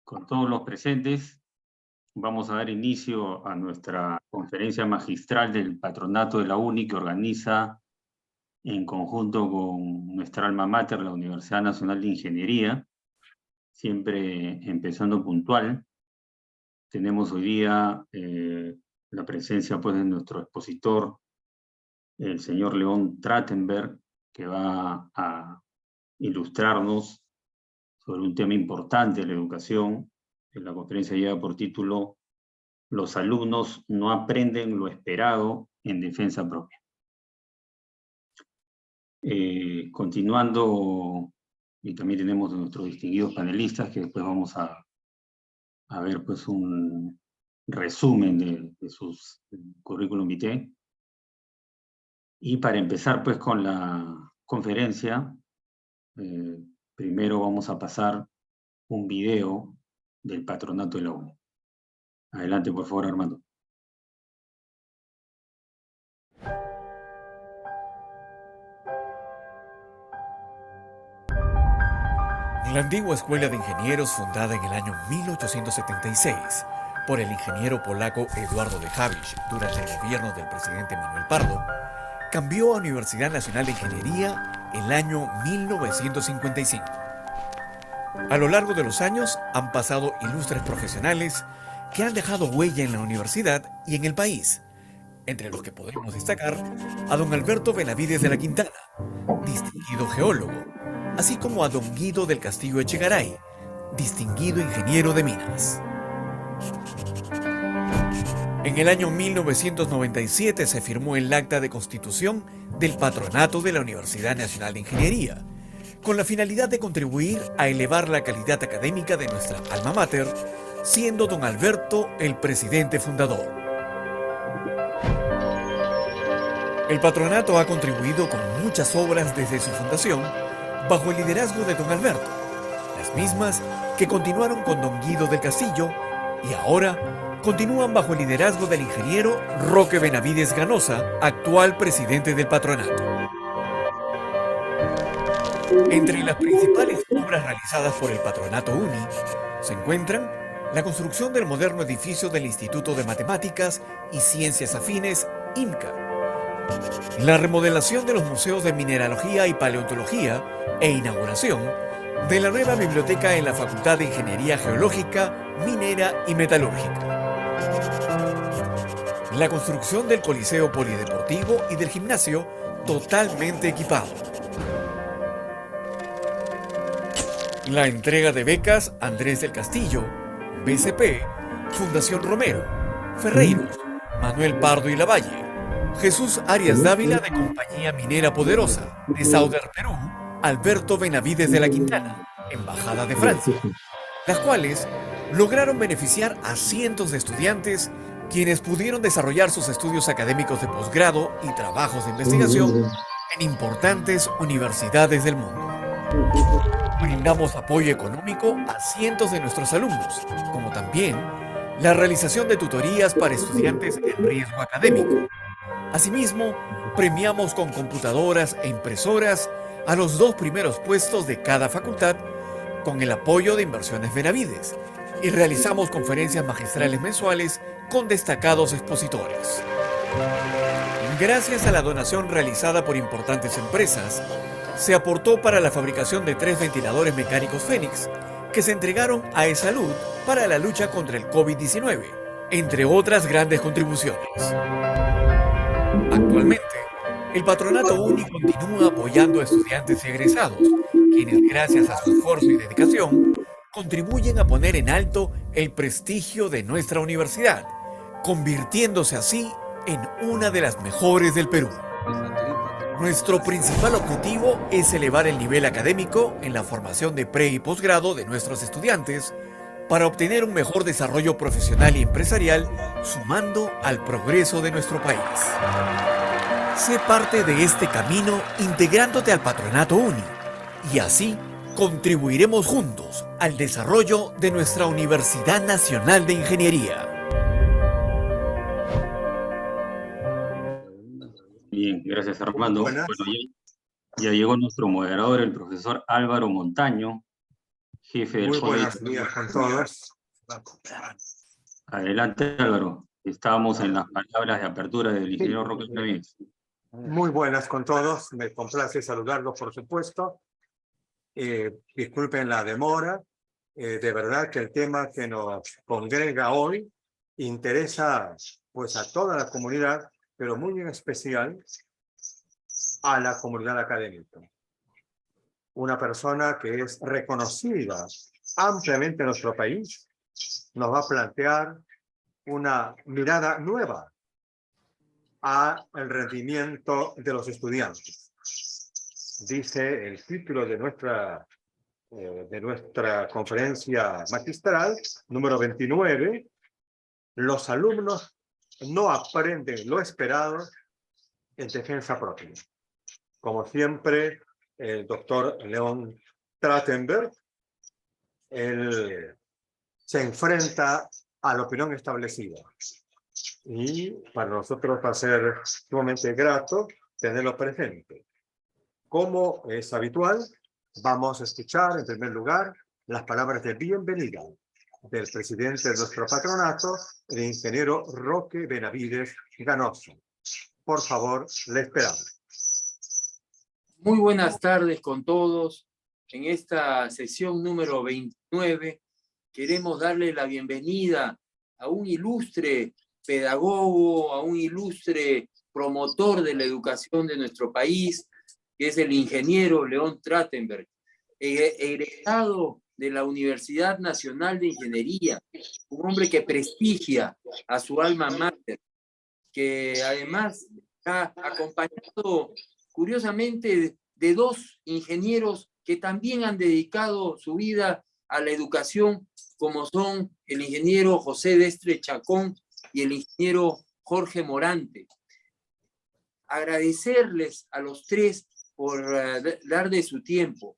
Con todos los presentes, vamos a dar inicio a nuestra conferencia magistral del Patronato de la UNI, que organiza en conjunto con nuestra alma mater, la Universidad Nacional de Ingeniería, siempre empezando puntual. Tenemos hoy día la presencia pues, de nuestro expositor, el señor León Trachtenberg, que va a ilustrarnos sobre un tema importante de la educación. La conferencia lleva por título "Los alumnos no aprenden lo esperado en defensa propia". Continuando, y también tenemos a nuestros distinguidos panelistas, que después vamos a ver pues, un resumen de sus currículum vitae. Y para empezar pues, con la conferencia, primero vamos a pasar un video del Patronato de la UNI. Adelante, por favor, Armando. La antigua Escuela de Ingenieros, fundada en el año 1876 por el ingeniero polaco Eduardo de Havík durante el gobierno del presidente Manuel Pardo, cambió a Universidad Nacional de Ingeniería el año 1955. A lo largo de los años han pasado ilustres profesionales que han dejado huella en la universidad y en el país, entre los que podemos destacar a don Alberto Benavides de la Quintana, distinguido geólogo, así como a don Guido del Castillo Echegaray, distinguido ingeniero de minas. En el año 1997 se firmó el Acta de Constitución del Patronato de la Universidad Nacional de Ingeniería, con la finalidad de contribuir a elevar la calidad académica de nuestra alma mater, siendo don Alberto el presidente fundador. El patronato ha contribuido con muchas obras desde su fundación, bajo el liderazgo de don Alberto, las mismas que continuaron con don Guido del Castillo y ahora continúan bajo el liderazgo del ingeniero Roque Benavides Ganosa, actual presidente del patronato. Entre las principales obras realizadas por el Patronato UNI se encuentran la construcción del moderno edificio del Instituto de Matemáticas y Ciencias Afines, IMCA, la remodelación de los museos de mineralogía y paleontología e inauguración de la nueva biblioteca en la Facultad de Ingeniería Geológica, Minera y Metalúrgica, la construcción del Coliseo Polideportivo y del gimnasio totalmente equipado, la entrega de becas Andrés del Castillo, BCP, Fundación Romero, Ferreiros, Manuel Pardo y Lavalle, Jesús Arias Dávila de Compañía Minera Poderosa, de Sauder, Perú, Alberto Benavides de la Quintana, Embajada de Francia, las cuales lograron beneficiar a cientos de estudiantes quienes pudieron desarrollar sus estudios académicos de posgrado y trabajos de investigación en importantes universidades del mundo. Brindamos apoyo económico a cientos de nuestros alumnos, como también la realización de tutorías para estudiantes en riesgo académico. Asimismo, premiamos con computadoras e impresoras a los 2 primeros puestos de cada facultad con el apoyo de Inversiones Benavides y realizamos conferencias magistrales mensuales con destacados expositores. Gracias a la donación realizada por importantes empresas, se aportó para la fabricación de 3 ventiladores mecánicos Fénix que se entregaron a eSalud para la lucha contra el COVID-19, entre otras grandes contribuciones. Actualmente, el Patronato UNI continúa apoyando a estudiantes y egresados, quienes gracias a su esfuerzo y dedicación contribuyen a poner en alto el prestigio de nuestra universidad, convirtiéndose así en una de las mejores del Perú. Nuestro principal objetivo es elevar el nivel académico en la formación de pre y posgrado de nuestros estudiantes para obtener un mejor desarrollo profesional y empresarial, sumando al progreso de nuestro país. Sé parte de este camino integrándote al Patronato UNI y así contribuiremos juntos al desarrollo de nuestra Universidad Nacional de Ingeniería. Bien, gracias, Armando. Bueno, ya llegó nuestro moderador, el profesor Álvaro Montaño, jefe del Muy Foro de buenos días con todos. Adelante, Álvaro. Estábamos en las palabras de apertura del ingeniero Roque Benavides. Muy buenas con todos. Me complace saludarlos, por supuesto. Disculpen la demora. De verdad que el tema que nos congrega hoy interesa pues a toda la comunidad, pero muy en especial a la comunidad académica. Una persona que es reconocida ampliamente en nuestro país nos va a plantear una mirada nueva al rendimiento de los estudiantes. Dice el título de nuestra conferencia magistral, número 29, los alumnos no aprenden lo esperado en defensa propia. Como siempre, el doctor León Trachtenberg, él se enfrenta a la opinión establecida. Y para nosotros va a ser sumamente grato tenerlo presente. Como es habitual, vamos a escuchar en primer lugar las palabras de bienvenida del presidente de nuestro patronato, el ingeniero Roque Benavides Ganoso. Por favor, le esperamos. Muy buenas tardes con todos. En esta sesión número 29 queremos darle la bienvenida a un ilustre pedagogo, a un ilustre promotor de la educación de nuestro país, que es el ingeniero León Trachtenberg, egresado de la Universidad Nacional de Ingeniería, un hombre que prestigia a su alma mater, que además ha acompañado curiosamente de dos ingenieros que también han dedicado su vida a la educación, como son el ingeniero José Destre Chacón y el ingeniero Jorge Morante. Agradecerles a los tres por dar de su tiempo.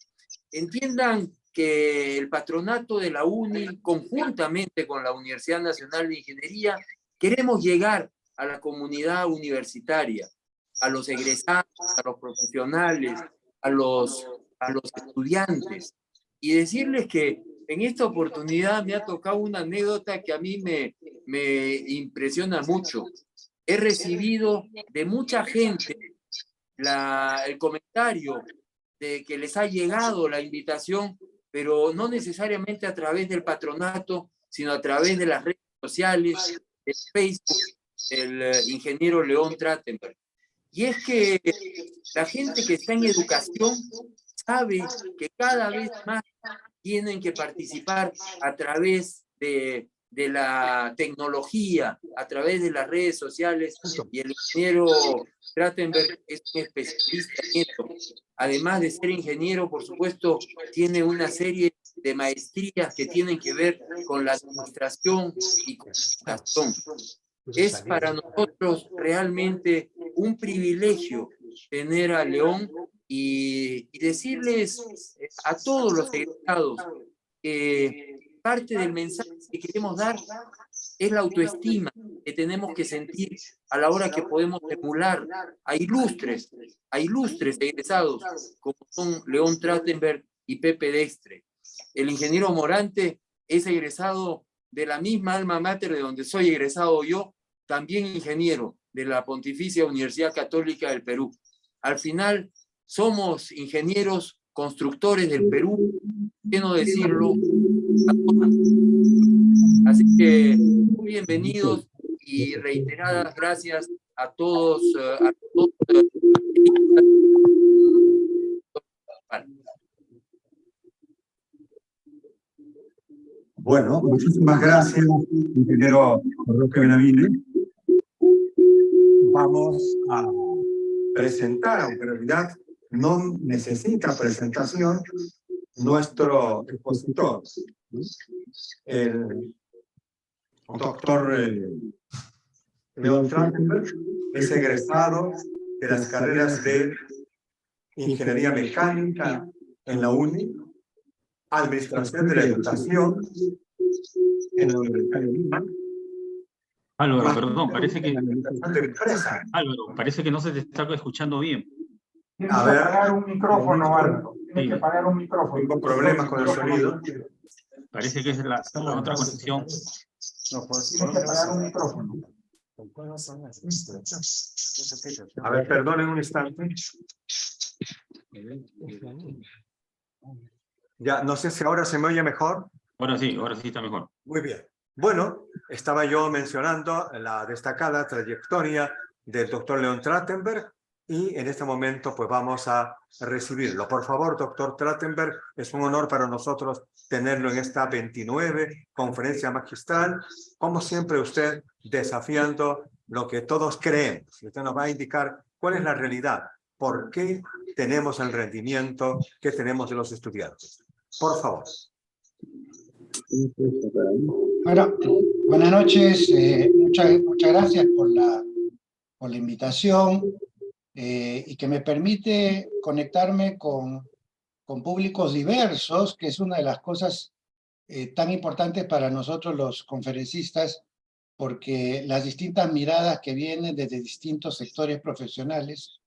Entiendan que el patronato de la UNI, conjuntamente con la Universidad Nacional de Ingeniería, queremos llegar a la comunidad universitaria, a los egresados, a los profesionales, a los estudiantes, y decirles que en esta oportunidad me ha tocado una anécdota que a mí me impresiona mucho. He recibido de mucha gente el comentario de que les ha llegado la invitación, pero no necesariamente a través del patronato, sino a través de las redes sociales, de Facebook, del ingeniero León Trachtenberg. Y es que la gente que está en educación sabe que cada vez más tienen que participar a través de la tecnología, a través de las redes sociales, y el ingeniero Trachtenberg es un especialista en esto. Además de ser ingeniero, por supuesto, tiene una serie de maestrías que tienen que ver con la administración y comunicación. Es para nosotros realmente un privilegio tener a León y decirles a todos los egresados que parte del mensaje que queremos dar es la autoestima que tenemos que sentir a la hora que podemos emular a ilustres egresados como son León Trachtenberg y Pepe Destre. El ingeniero Morante es egresado de la misma alma mater de donde soy egresado yo, también ingeniero de la Pontificia Universidad Católica del Perú. Al final, somos ingenieros constructores del Perú, ¿por qué no decirlo? Así que muy bienvenidos y reiteradas gracias a todos. Bueno, muchísimas gracias, ingeniero Roque Benavides. Vamos a presentar, aunque en realidad no necesita presentación, nuestro expositor, el doctor León Trachtenberg, es egresado de las carreras de Ingeniería Mecánica en la UNI, Administración de la Educación en la Universidad de Lima. Álvaro, perdón, parece que no se te está escuchando bien. A ver, un micrófono, Álvaro. Sí, Tengo problemas con el sonido. parece que es la otra conexión. A ver, perdonen un instante. Ya, no sé si ahora se me oye mejor. Ahora sí está mejor. Muy bien. Bueno, estaba yo mencionando la destacada trayectoria del doctor Leon Trachtenberg y en este momento pues vamos a recibirlo. Por favor, doctor Trachtenberg, es un honor para nosotros tenerlo en esta 29 conferencia magistral. Como siempre, usted desafiando lo que todos creemos. Usted nos va a indicar cuál es la realidad, por qué tenemos el rendimiento que tenemos de los estudiantes. Por favor. Bueno, buenas noches. Muchas gracias por la invitación y que me permite conectarme con públicos diversos, que es una de las cosas tan importantes para nosotros los conferencistas, porque las distintas miradas que vienen desde distintos sectores profesionales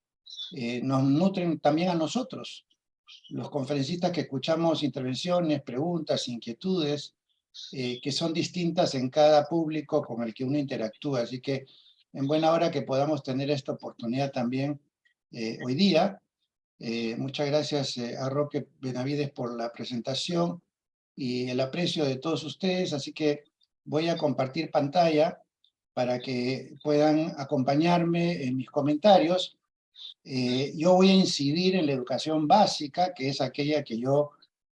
nos nutren también a nosotros, los conferencistas que escuchamos intervenciones, preguntas, inquietudes, que son distintas en cada público con el que uno interactúa. Así que en buena hora que podamos tener esta oportunidad también hoy día. Muchas gracias a Roque Benavides por la presentación y el aprecio de todos ustedes. Así que voy a compartir pantalla para que puedan acompañarme en mis comentarios. Yo voy a incidir en la educación básica, que es aquella que yo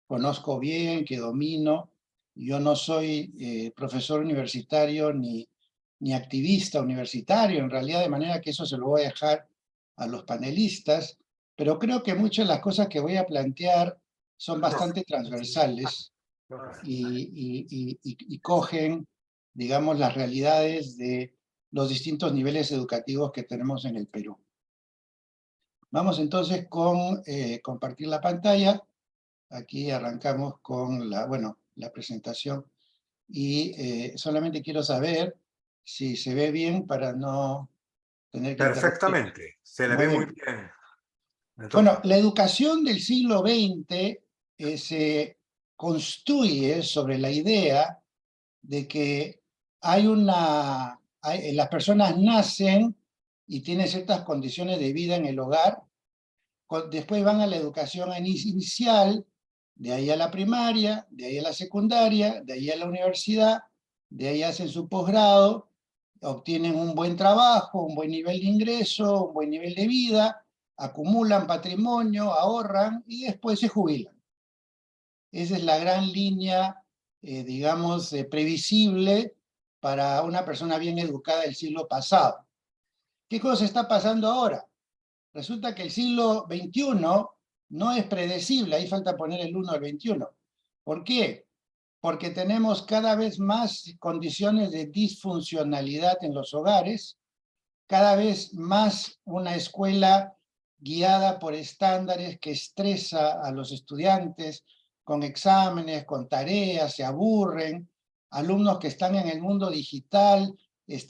conozco bien, que domino. Yo no soy profesor universitario ni activista universitario, en realidad, de manera que eso se lo voy a dejar a los panelistas, pero creo que muchas de las cosas que voy a plantear son bastante transversales y cogen, digamos, las realidades de los distintos niveles educativos que tenemos en el Perú. Vamos entonces con compartir la pantalla. Aquí arrancamos con la presentación. Y solamente quiero saber si se ve bien para no tener que Perfectamente, se le ve muy bien. Entonces, bueno, la educación del siglo XX se construye sobre la idea de que las personas nacen y tienen ciertas condiciones de vida en el hogar, después van a la educación inicial, de ahí a la primaria, de ahí a la secundaria, de ahí a la universidad, de ahí hacen su posgrado, obtienen un buen trabajo, un buen nivel de ingreso, un buen nivel de vida, acumulan patrimonio, ahorran y después se jubilan. Esa es la gran línea, digamos, previsible para una persona bien educada del siglo pasado. ¿Qué cosa está pasando ahora? Resulta que el siglo XXI no es predecible, ahí falta poner el 1 al 21. ¿Por qué? Porque tenemos cada vez más condiciones de disfuncionalidad en los hogares, cada vez más una escuela guiada por estándares que estresa a los estudiantes con exámenes, con tareas, se aburren, alumnos que están en el mundo digital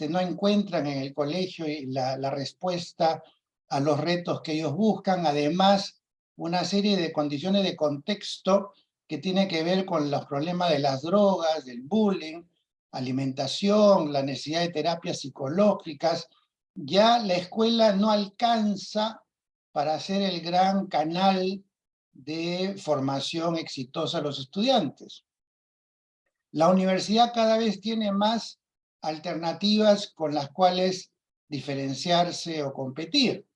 no encuentran en el colegio la respuesta a los retos que ellos buscan, además una serie de condiciones de contexto que tiene que ver con los problemas de las drogas, del bullying, alimentación, la necesidad de terapias psicológicas. Ya la escuela no alcanza para ser el gran canal de formación exitosa a los estudiantes. La universidad cada vez tiene más alternativas con las cuales diferenciarse o competir.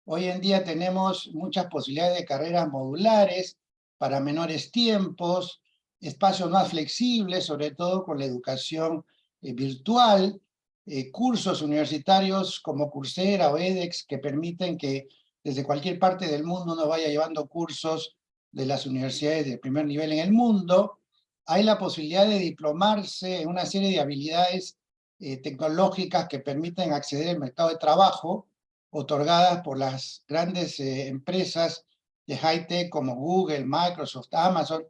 Hoy en día tenemos muchas posibilidades de carreras modulares para menores tiempos, espacios más flexibles, sobre todo con la educación virtual, cursos universitarios como Coursera o edX que permiten que desde cualquier parte del mundo uno vaya llevando cursos de las universidades de primer nivel en el mundo. Hay la posibilidad de diplomarse en una serie de habilidades tecnológicas que permiten acceder al mercado de trabajo, otorgadas por las grandes empresas de high-tech como Google, Microsoft, Amazon.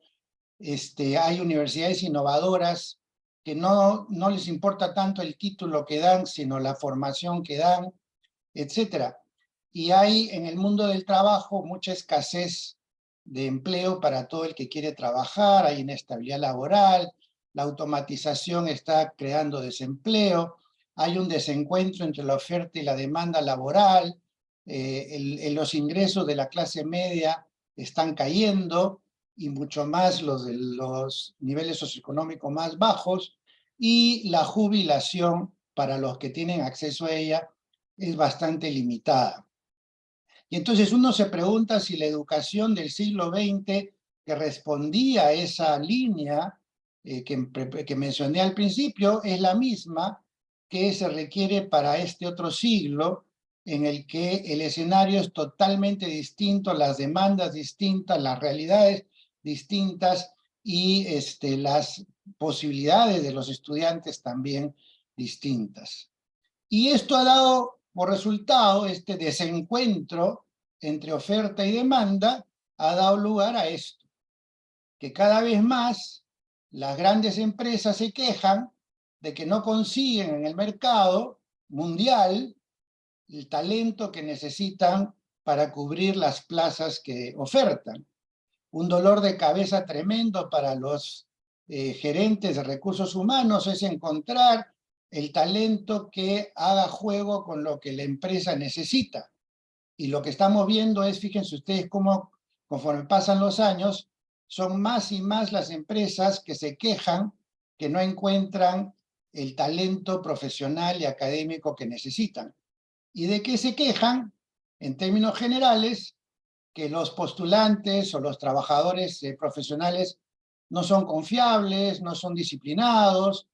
Hay universidades innovadoras que no les importa tanto el título que dan, sino la formación que dan, etc. Y hay en el mundo del trabajo mucha escasez de empleo para todo el que quiere trabajar, hay inestabilidad laboral, la automatización está creando desempleo, hay un desencuentro entre la oferta y la demanda laboral, los ingresos de la clase media están cayendo, y mucho más los de los niveles socioeconómicos más bajos, y la jubilación para los que tienen acceso a ella es bastante limitada. Y entonces uno se pregunta si la educación del siglo XX, que respondía a esa línea que mencioné al principio, es la misma que se requiere para este otro siglo, en el que el escenario es totalmente distinto, las demandas distintas, las realidades distintas, y las posibilidades de los estudiantes también distintas. Y esto ha dado por resultado, este desencuentro entre oferta y demanda ha dado lugar a esto, que cada vez más las grandes empresas se quejan de que no consiguen en el mercado mundial el talento que necesitan para cubrir las plazas que ofertan. Un dolor de cabeza tremendo para los gerentes de recursos humanos es encontrar el talento que haga juego con lo que la empresa necesita. Y lo que estamos viendo es, fíjense ustedes cómo conforme pasan los años, son más y más las empresas que se quejan que no encuentran el talento profesional y académico que necesitan. ¿Y de qué se quejan? En términos generales, que los postulantes o los trabajadores profesionales no son confiables, no son disciplinados,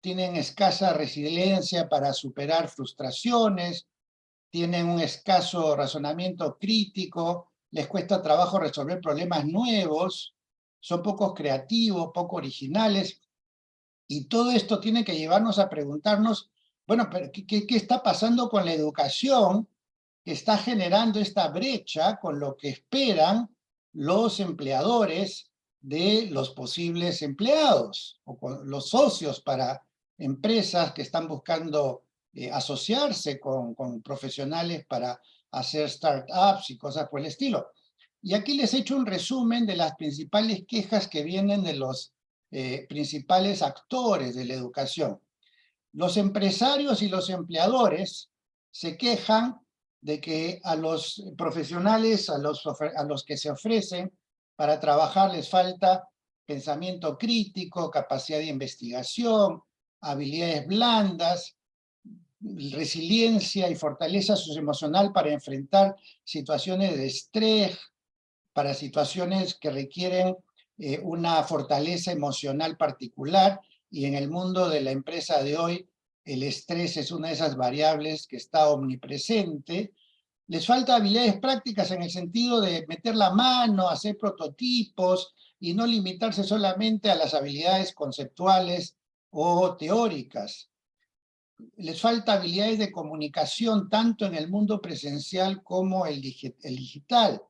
tienen escasa resiliencia para superar frustraciones, tienen un escaso razonamiento crítico, les cuesta trabajo resolver problemas nuevos, son pocos creativos, poco originales, y todo esto tiene que llevarnos a preguntarnos, bueno, ¿qué está pasando con la educación que está generando esta brecha con lo que esperan los empleadores de los posibles empleados, o con los socios para empresas que están buscando asociarse con profesionales para hacer startups y cosas por el estilo? Y aquí les he hecho un resumen de las principales quejas que vienen de los principales actores de la educación. Los empresarios y los empleadores se quejan de que a los profesionales, a los que se ofrecen para trabajar, les falta pensamiento crítico, capacidad de investigación, habilidades blandas, resiliencia y fortaleza socioemocional para enfrentar situaciones de estrés, para situaciones que requieren una fortaleza emocional particular, y en el mundo de la empresa de hoy, el estrés es una de esas variables que está omnipresente. Les falta habilidades prácticas en el sentido de meter la mano, hacer prototipos y no limitarse solamente a las habilidades conceptuales o teóricas. Les falta habilidades de comunicación tanto en el mundo presencial como el digital.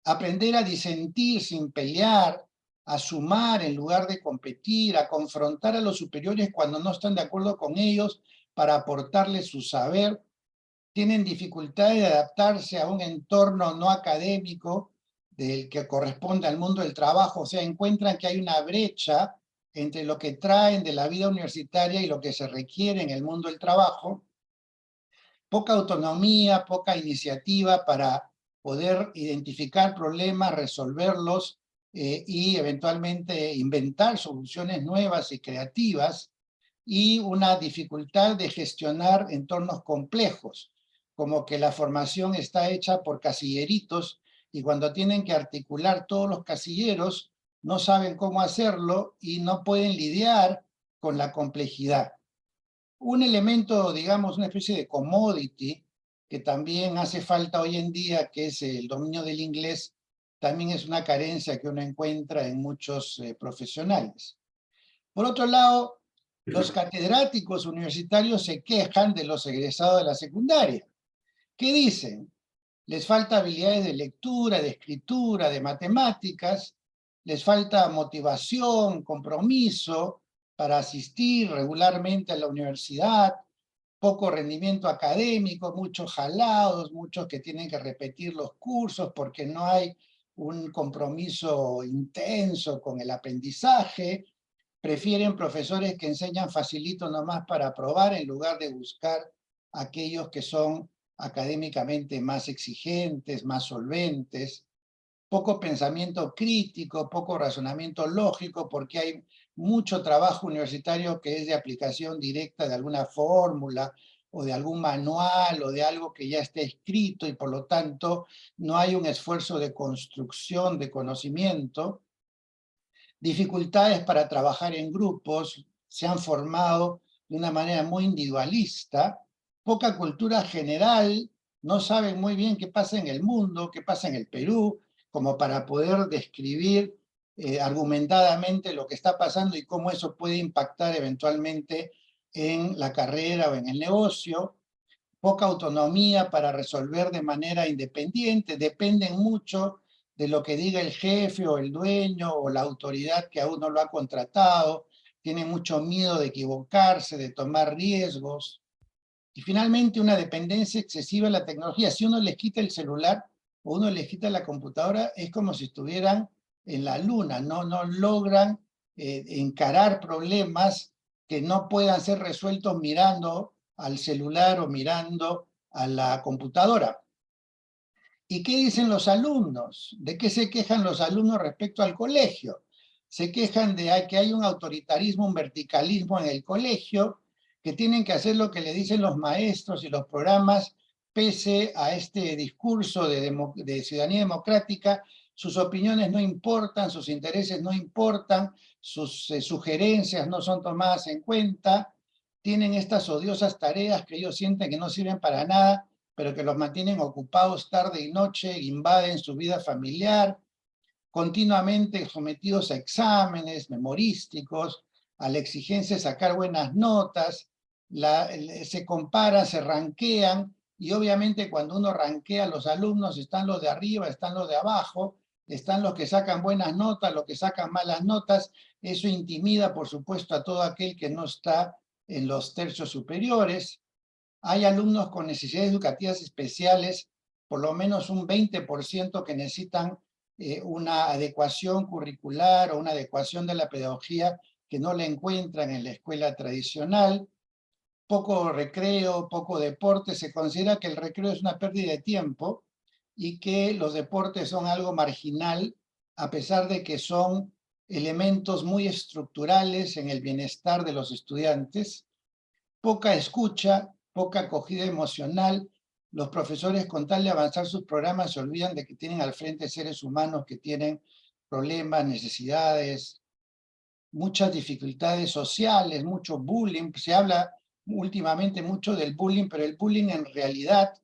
Aprender a disentir sin pelear, a sumar en lugar de competir, a confrontar a los superiores cuando no están de acuerdo con ellos para aportarles su saber. Tienen dificultades de adaptarse a un entorno no académico del que corresponde al mundo del trabajo, o sea, encuentran que hay una brecha entre lo que traen de la vida universitaria y lo que se requiere en el mundo del trabajo. Poca autonomía, poca iniciativa para poder identificar problemas, resolverlos y eventualmente inventar soluciones nuevas y creativas, y una dificultad de gestionar entornos complejos, como que la formación está hecha por casilleritos y cuando tienen que articular todos los casilleros no saben cómo hacerlo y no pueden lidiar con la complejidad. Un elemento, digamos, una especie de commodity que también hace falta hoy en día, que es el dominio del inglés, también es una carencia que uno encuentra en muchos profesionales. Por otro lado, los catedráticos universitarios se quejan de los egresados de la secundaria. ¿Qué dicen? Les falta habilidades de lectura, de escritura, de matemáticas, les falta motivación, compromiso para asistir regularmente a la universidad, poco rendimiento académico, muchos jalados, muchos que tienen que repetir los cursos porque no hay un compromiso intenso con el aprendizaje, prefieren profesores que enseñan facilito nomás para aprobar en lugar de buscar aquellos que son académicamente más exigentes, más solventes, poco pensamiento crítico, poco razonamiento lógico, porque hay mucho trabajo universitario que es de aplicación directa de alguna fórmula o de algún manual o de algo que ya esté escrito y por lo tanto no hay un esfuerzo de construcción de conocimiento. Dificultades para trabajar en grupos, se han formado de una manera muy individualista, poca cultura general, no saben muy bien qué pasa en el mundo, qué pasa en el Perú, como para poder describir argumentadamente lo que está pasando y cómo eso puede impactar eventualmente en la carrera o en el negocio. Poca autonomía para resolver de manera independiente, dependen mucho de lo que diga el jefe o el dueño o la autoridad que a uno lo ha contratado, tienen mucho miedo de equivocarse, de tomar riesgos. Y finalmente una dependencia excesiva de la tecnología. Si uno les quita el celular o uno les quita la computadora, es como si estuvieran en la luna, no logran encarar problemas que no puedan ser resueltos mirando al celular o mirando a la computadora. ¿Y qué dicen los alumnos? ¿De qué se quejan los alumnos respecto al colegio? Se quejan de que hay un autoritarismo, un verticalismo en el colegio, que tienen que hacer lo que le dicen los maestros y los programas, pese a este discurso de ciudadanía democrática. Sus opiniones no importan, sus intereses no importan, sus sugerencias no son tomadas en cuenta, tienen estas odiosas tareas que ellos sienten que no sirven para nada, pero que los mantienen ocupados tarde y noche, invaden su vida familiar, continuamente sometidos a exámenes memorísticos, a la exigencia de sacar buenas notas, se comparan, se ranquean, y obviamente cuando uno ranquea a los alumnos están los de arriba, están los de abajo, están los que sacan buenas notas, los que sacan malas notas. Eso intimida, por supuesto, a todo aquel que no está en los tercios superiores. Hay alumnos con necesidades educativas especiales, por lo menos un 20% que necesitan una adecuación curricular o una adecuación de la pedagogía que no la encuentran en la escuela tradicional. Poco recreo, poco deporte. Se considera que el recreo es una pérdida de tiempo y que los deportes son algo marginal, a pesar de que son elementos muy estructurales en el bienestar de los estudiantes. Poca escucha, poca acogida emocional. Los profesores, con tal de avanzar sus programas, se olvidan de que tienen al frente seres humanos que tienen problemas, necesidades, muchas dificultades sociales, mucho bullying. Se habla últimamente mucho del bullying, pero el bullying en realidad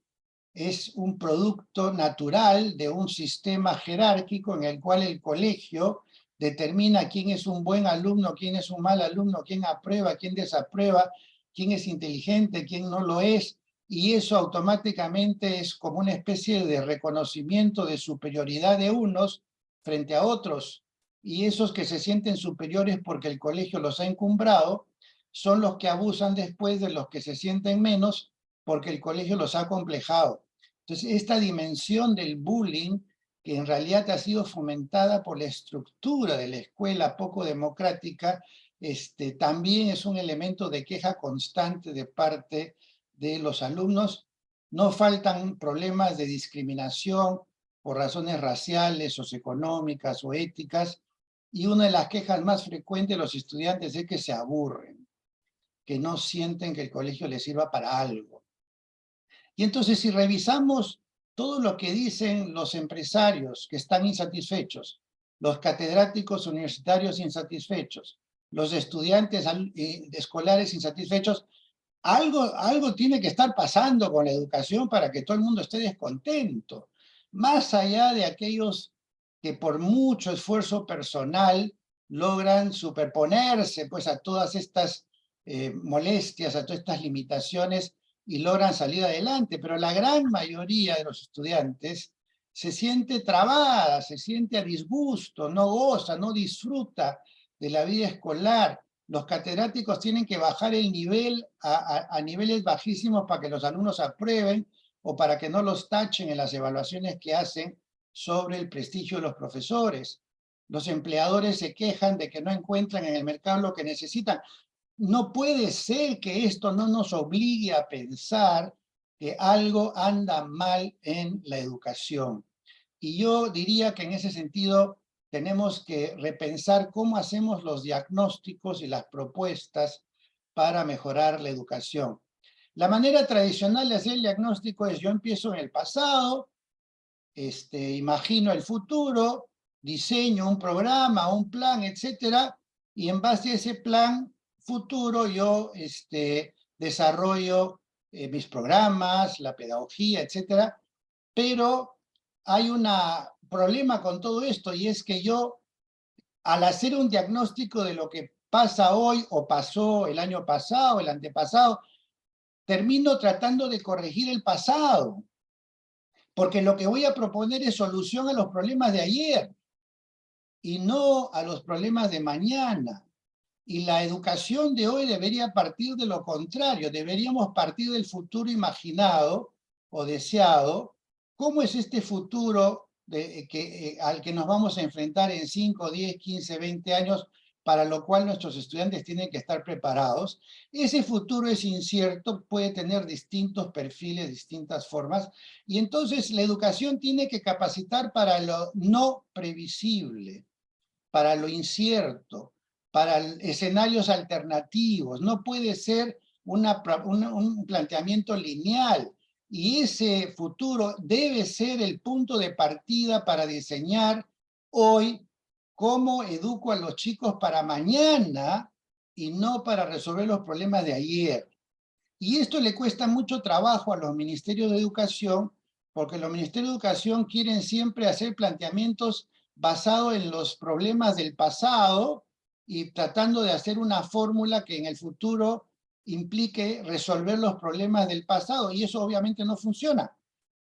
es un producto natural de un sistema jerárquico en el cual el colegio determina quién es un buen alumno, quién es un mal alumno, quién aprueba, quién desaprueba, quién es inteligente, quién no lo es, y eso automáticamente es como una especie de reconocimiento de superioridad de unos frente a otros, y esos que se sienten superiores porque el colegio los ha encumbrado, son los que abusan después de los que se sienten menos porque el colegio los ha acomplejado. Entonces, esta dimensión del bullying, que en realidad ha sido fomentada por la estructura de la escuela poco democrática, también es un elemento de queja constante de parte de los alumnos. No faltan problemas de discriminación por razones raciales, socioeconómicas o éticas, y una de las quejas más frecuentes de los estudiantes es que se aburren, que no sienten que el colegio les sirva para algo. Y entonces, si revisamos todo lo que dicen los empresarios que están insatisfechos, los catedráticos universitarios insatisfechos, los estudiantes escolares insatisfechos, algo tiene que estar pasando con la educación para que todo el mundo esté descontento. Más allá de aquellos que por mucho esfuerzo personal logran superponerse pues, a todas estas molestias, a todas estas limitaciones, y logran salir adelante, pero la gran mayoría de los estudiantes se siente trabada, se siente a disgusto, no goza, no disfruta de la vida escolar. Los catedráticos tienen que bajar el nivel a niveles bajísimos para que los alumnos aprueben o para que no los tachen en las evaluaciones que hacen sobre el prestigio de los profesores. Los empleadores se quejan de que no encuentran en el mercado lo que necesitan. No puede ser que esto no nos obligue a pensar que algo anda mal en la educación. Y yo diría que en ese sentido tenemos que repensar cómo hacemos los diagnósticos y las propuestas para mejorar la educación. La manera tradicional de hacer el diagnóstico es: yo empiezo en el pasado, imagino el futuro, diseño un programa, un plan, etcétera, y en base a ese plan futuro yo desarrollo mis programas, la pedagogía, etcétera. Pero hay un problema con todo esto, y es que yo, al hacer un diagnóstico de lo que pasa hoy o pasó el año pasado, el antepasado, termino tratando de corregir el pasado, porque lo que voy a proponer es solución a los problemas de ayer y no a los problemas de mañana. Y la educación de hoy debería partir de lo contrario, deberíamos partir del futuro imaginado o deseado. ¿Cómo es este futuro al que nos vamos a enfrentar en 5, 10, 15, 20 años, para lo cual nuestros estudiantes tienen que estar preparados? Ese futuro es incierto, puede tener distintos perfiles, distintas formas, y entonces la educación tiene que capacitar para lo no previsible, para lo incierto, para escenarios alternativos. No puede ser un planteamiento lineal. Y ese futuro debe ser el punto de partida para diseñar hoy cómo educo a los chicos para mañana y no para resolver los problemas de ayer. Y esto le cuesta mucho trabajo a los ministerios de educación, porque los ministerios de educación quieren siempre hacer planteamientos basados en los problemas del pasado y tratando de hacer una fórmula que en el futuro implique resolver los problemas del pasado, y eso obviamente no funciona.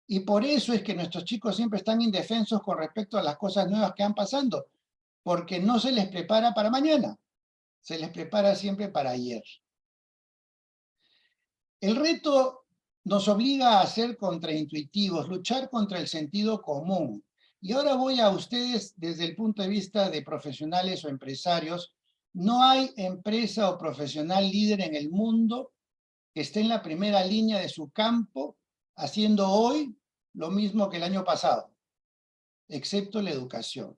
Y por eso es que nuestros chicos siempre están indefensos con respecto a las cosas nuevas que van pasando, porque no se les prepara para mañana, se les prepara siempre para ayer. El reto nos obliga a ser contraintuitivos, luchar contra el sentido común. Y ahora voy a ustedes desde el punto de vista de profesionales o empresarios. No hay empresa o profesional líder en el mundo que esté en la primera línea de su campo haciendo hoy lo mismo que el año pasado, excepto la educación.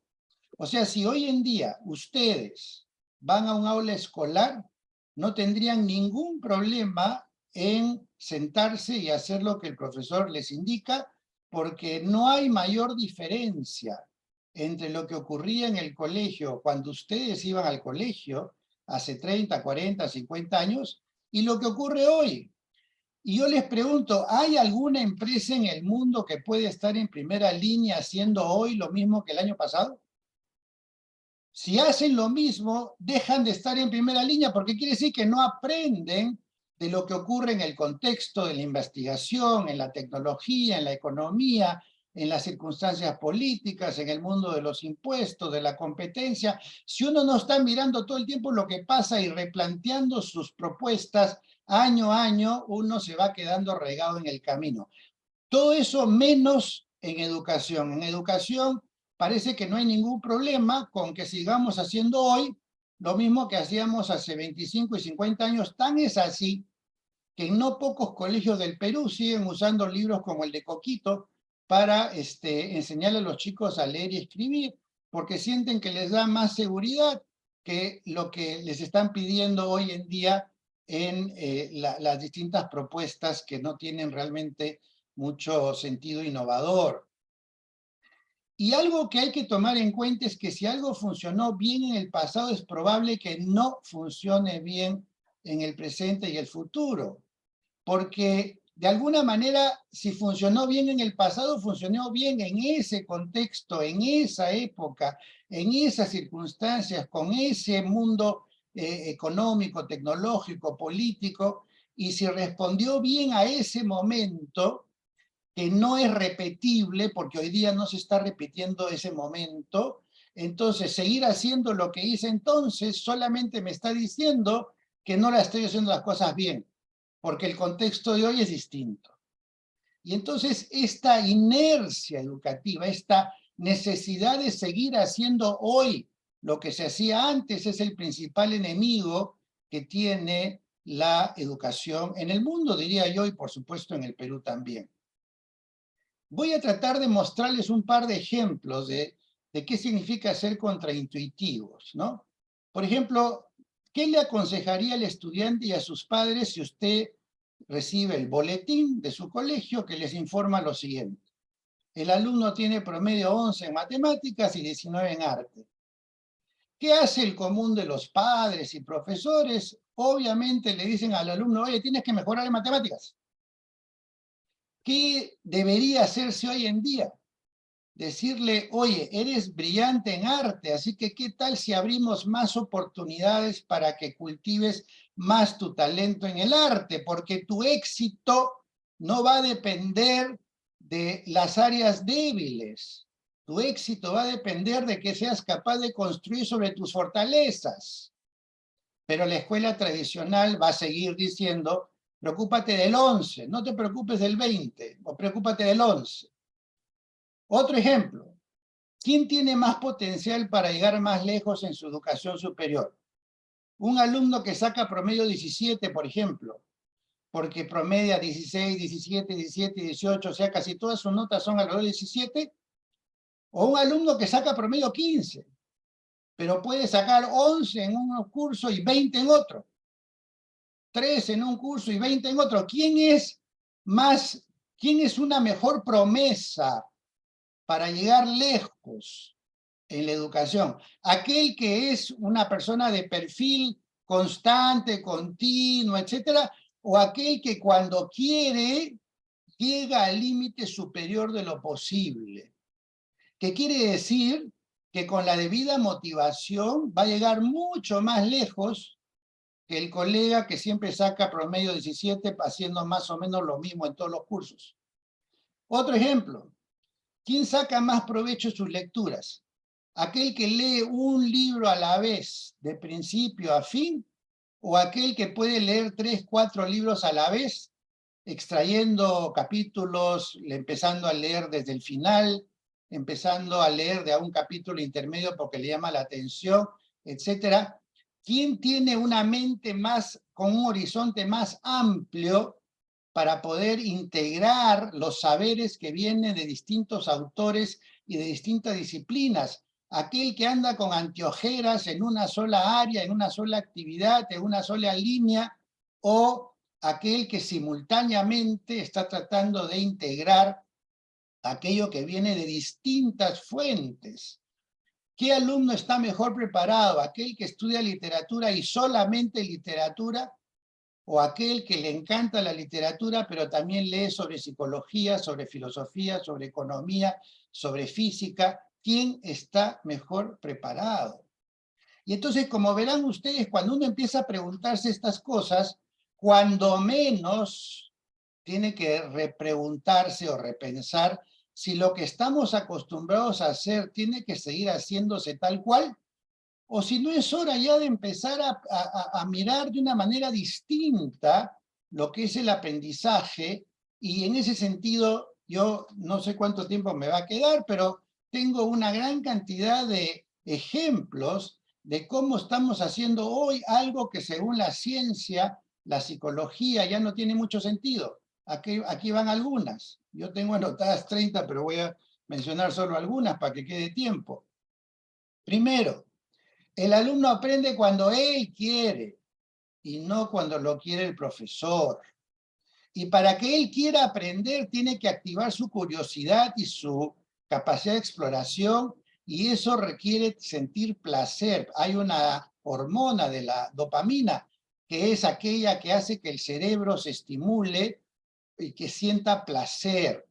O sea, si hoy en día ustedes van a un aula escolar, no tendrían ningún problema en sentarse y hacer lo que el profesor les indica, porque no hay mayor diferencia entre lo que ocurría en el colegio cuando ustedes iban al colegio hace 30, 40, 50 años y lo que ocurre hoy. Y yo les pregunto, ¿hay alguna empresa en el mundo que puede estar en primera línea haciendo hoy lo mismo que el año pasado? Si hacen lo mismo, dejan de estar en primera línea, porque quiere decir que no aprenden de lo que ocurre en el contexto de la investigación, en la tecnología, en la economía, en las circunstancias políticas, en el mundo de los impuestos, de la competencia. Si uno no está mirando todo el tiempo lo que pasa y replanteando sus propuestas año a año, uno se va quedando regado en el camino. Todo eso menos en educación. En educación parece que no hay ningún problema con que sigamos haciendo hoy lo mismo que hacíamos hace 25 y 50 años. Tan es así que en no pocos colegios del Perú siguen usando libros como el de Coquito para enseñarle a los chicos a leer y escribir, porque sienten que les da más seguridad que lo que les están pidiendo hoy en día en las distintas propuestas que no tienen realmente mucho sentido innovador. Y algo que hay que tomar en cuenta es que si algo funcionó bien en el pasado, es probable que no funcione bien en el presente y el futuro. Porque de alguna manera, si funcionó bien en el pasado, funcionó bien en ese contexto, en esa época, en esas circunstancias, con ese mundo económico, tecnológico, político, y si respondió bien a ese momento, que no es repetible, porque hoy día no se está repitiendo ese momento, entonces seguir haciendo lo que hice entonces solamente me está diciendo que no la estoy haciendo las cosas bien, porque el contexto de hoy es distinto. Y entonces esta inercia educativa, esta necesidad de seguir haciendo hoy lo que se hacía antes, es el principal enemigo que tiene la educación en el mundo, diría yo, y por supuesto en el Perú también. Voy a tratar de mostrarles un par de ejemplos de qué significa ser contraintuitivos, ¿no? Por ejemplo, ¿qué le aconsejaría al estudiante y a sus padres si usted recibe el boletín de su colegio que les informa lo siguiente? El alumno tiene promedio 11 en matemáticas y 19 en arte. ¿Qué hace el común de los padres y profesores? Obviamente le dicen al alumno, oye, tienes que mejorar en matemáticas. ¿Qué debería hacerse hoy en día? Decirle, oye, eres brillante en arte, así que ¿qué tal si abrimos más oportunidades para que cultives más tu talento en el arte? Porque tu éxito no va a depender de las áreas débiles. Tu éxito va a depender de que seas capaz de construir sobre tus fortalezas. Pero la escuela tradicional va a seguir diciendo, preocúpate del 11, no te preocupes del 20, o preocúpate del 11. Otro ejemplo, ¿quién tiene más potencial para llegar más lejos en su educación superior? Un alumno que saca promedio 17, por ejemplo, porque promedia 16, 17, 17, 18, o sea, casi todas sus notas son alrededor de 17, o un alumno que saca promedio 15, pero puede sacar 11 en un curso y 20 en otro, 3 en un curso y 20 en otro. ¿Quién es una mejor promesa para llegar lejos en la educación? ¿Aquel que es una persona de perfil constante, continuo, etcétera, o aquel que cuando quiere llega al límite superior de lo posible? ¿Qué quiere decir? Que con la debida motivación va a llegar mucho más lejos que el colega que siempre saca promedio 17 haciendo más o menos lo mismo en todos los cursos. Otro ejemplo, ¿quién saca más provecho de sus lecturas? ¿Aquel que lee un libro a la vez, de principio a fin? ¿O aquel que puede leer 3, 4 libros a la vez, extrayendo capítulos, empezando a leer desde el final, empezando a leer de un capítulo intermedio porque le llama la atención, etcétera? ¿Quién tiene una mente con un horizonte más amplio para poder integrar los saberes que vienen de distintos autores y de distintas disciplinas? Aquel que anda con anteojeras en una sola área, en una sola actividad, en una sola línea, o aquel que simultáneamente está tratando de integrar aquello que viene de distintas fuentes. ¿Qué alumno está mejor preparado? ¿Aquel que estudia literatura y solamente literatura? ¿O aquel que le encanta la literatura, pero también lee sobre psicología, sobre filosofía, sobre economía, sobre física? ¿Quién está mejor preparado? Y entonces, como verán ustedes, cuando uno empieza a preguntarse estas cosas, cuando menos tiene que repreguntarse o repensar si lo que estamos acostumbrados a hacer tiene que seguir haciéndose tal cual, o si no es hora ya de empezar a mirar de una manera distinta lo que es el aprendizaje. Y en ese sentido, yo no sé cuánto tiempo me va a quedar, pero tengo una gran cantidad de ejemplos de cómo estamos haciendo hoy algo que según la ciencia, la psicología, ya no tiene mucho sentido. Aquí van algunas. Yo tengo anotadas 30, pero voy a mencionar solo algunas para que quede tiempo. Primero, el alumno aprende cuando él quiere y no cuando lo quiere el profesor. Y para que él quiera aprender, tiene que activar su curiosidad y su capacidad de exploración, y eso requiere sentir placer. Hay una hormona de la dopamina, que es aquella que hace que el cerebro se estimule y que sienta placer.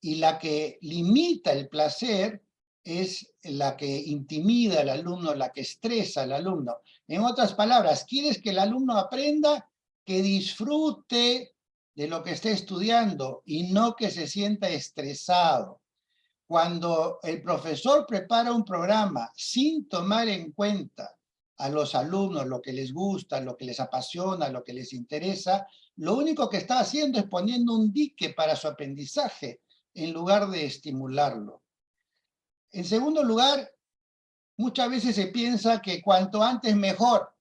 Y la que limita el placer es la que intimida al alumno, la que estresa al alumno. En otras palabras, ¿quieres que el alumno aprenda? Que disfrute de lo que está estudiando y no que se sienta estresado. Cuando el profesor prepara un programa sin tomar en cuenta a los alumnos lo que les gusta, lo que les apasiona, lo que les interesa, lo único que está haciendo es poniendo un dique para su aprendizaje en lugar de estimularlo. En segundo lugar, muchas veces se piensa que cuanto antes mejor.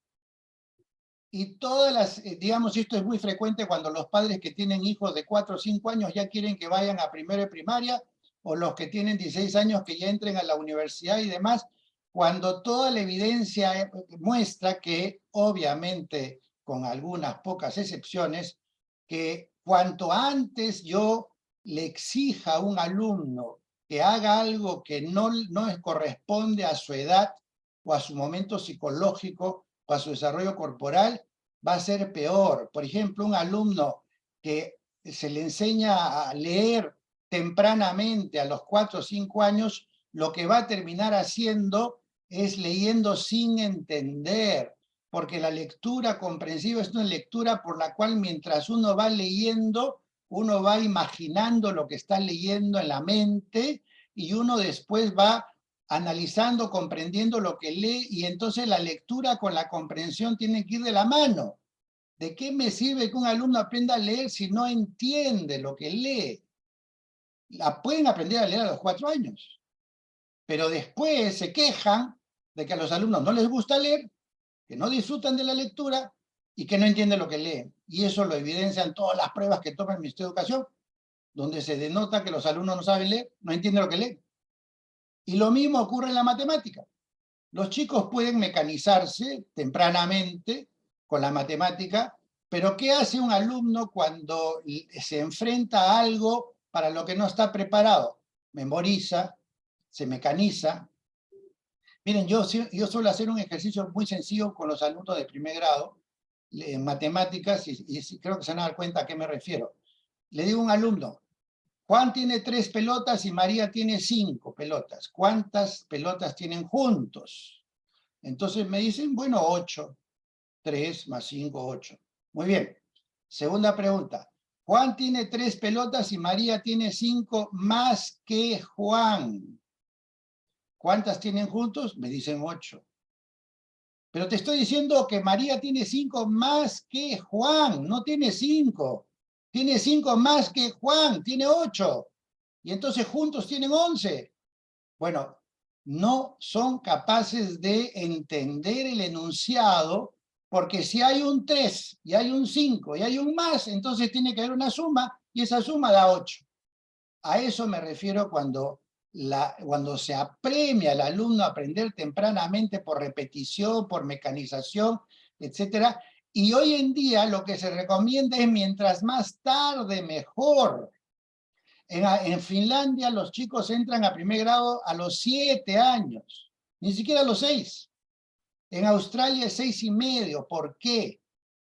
Y todas las, digamos, esto es muy frecuente cuando los padres que tienen hijos de 4 o 5 años ya quieren que vayan a primero de primaria, o los que tienen 16 años que ya entren a la universidad y demás, cuando toda la evidencia muestra que, obviamente, con algunas pocas excepciones, que cuanto antes yo le exija a un alumno que haga algo que no corresponde a su edad o a su momento psicológico o a su desarrollo corporal, va a ser peor. Por ejemplo, un alumno que se le enseña a leer tempranamente a los 4 o 5 años, lo que va a terminar haciendo es leyendo sin entender, porque la lectura comprensiva es una lectura por la cual mientras uno va leyendo, uno va imaginando lo que está leyendo en la mente y uno después va analizando, comprendiendo lo que lee, y entonces la lectura con la comprensión tienen que ir de la mano. ¿De qué me sirve que un alumno aprenda a leer si no entiende lo que lee? Pueden aprender a leer a los 4 años, pero después se quejan de que a los alumnos no les gusta leer, que no disfrutan de la lectura y que no entienden lo que leen. Y eso lo evidencian todas las pruebas que toma el Ministerio de Educación, donde se denota que los alumnos no saben leer, no entienden lo que leen. Y lo mismo ocurre en la matemática. Los chicos pueden mecanizarse tempranamente con la matemática, pero ¿qué hace un alumno cuando se enfrenta a algo para lo que no está preparado? Memoriza, se mecaniza. Miren, yo suelo hacer un ejercicio muy sencillo con los alumnos de primer grado en matemáticas, y creo que se van a dar cuenta a qué me refiero. Le digo a un alumno, Juan tiene 3 pelotas y María tiene 5 pelotas. ¿Cuántas pelotas tienen juntos? Entonces me dicen, bueno, 8. 3 más 5, 8. Muy bien. Segunda pregunta. Juan tiene 3 pelotas y María tiene 5 más que Juan. ¿Cuántas tienen juntos? Me dicen 8. Pero te estoy diciendo que María tiene 5 más que Juan. No tiene 5. Tiene 5 más que Juan. Tiene 8. Y entonces juntos tienen 11. Bueno, no son capaces de entender el enunciado, porque si hay un 3 y hay un 5 y hay un más, entonces tiene que haber una suma, y esa suma da 8. A eso me refiero cuando se apremia al alumno a aprender tempranamente por repetición, por mecanización, etc. Y hoy en día lo que se recomienda es mientras más tarde mejor. En Finlandia los chicos entran a primer grado a los 7 años, ni siquiera a los 6. En Australia es 6 y medio. ¿Por qué?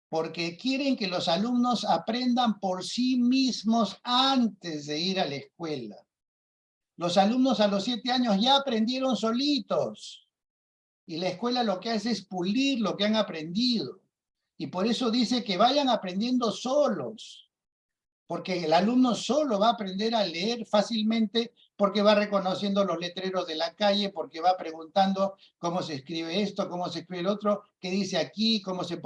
Porque quieren que los alumnos aprendan por sí mismos antes de ir a la escuela. Los alumnos a los 7 años ya aprendieron solitos. Y la escuela lo que hace es pulir lo que han aprendido. Y por eso dice que vayan aprendiendo solos. Porque el alumno solo va a aprender a leer fácilmente, porque va reconociendo los letreros de la calle, porque va preguntando cómo se escribe esto, cómo se escribe el otro, qué dice aquí, cómo se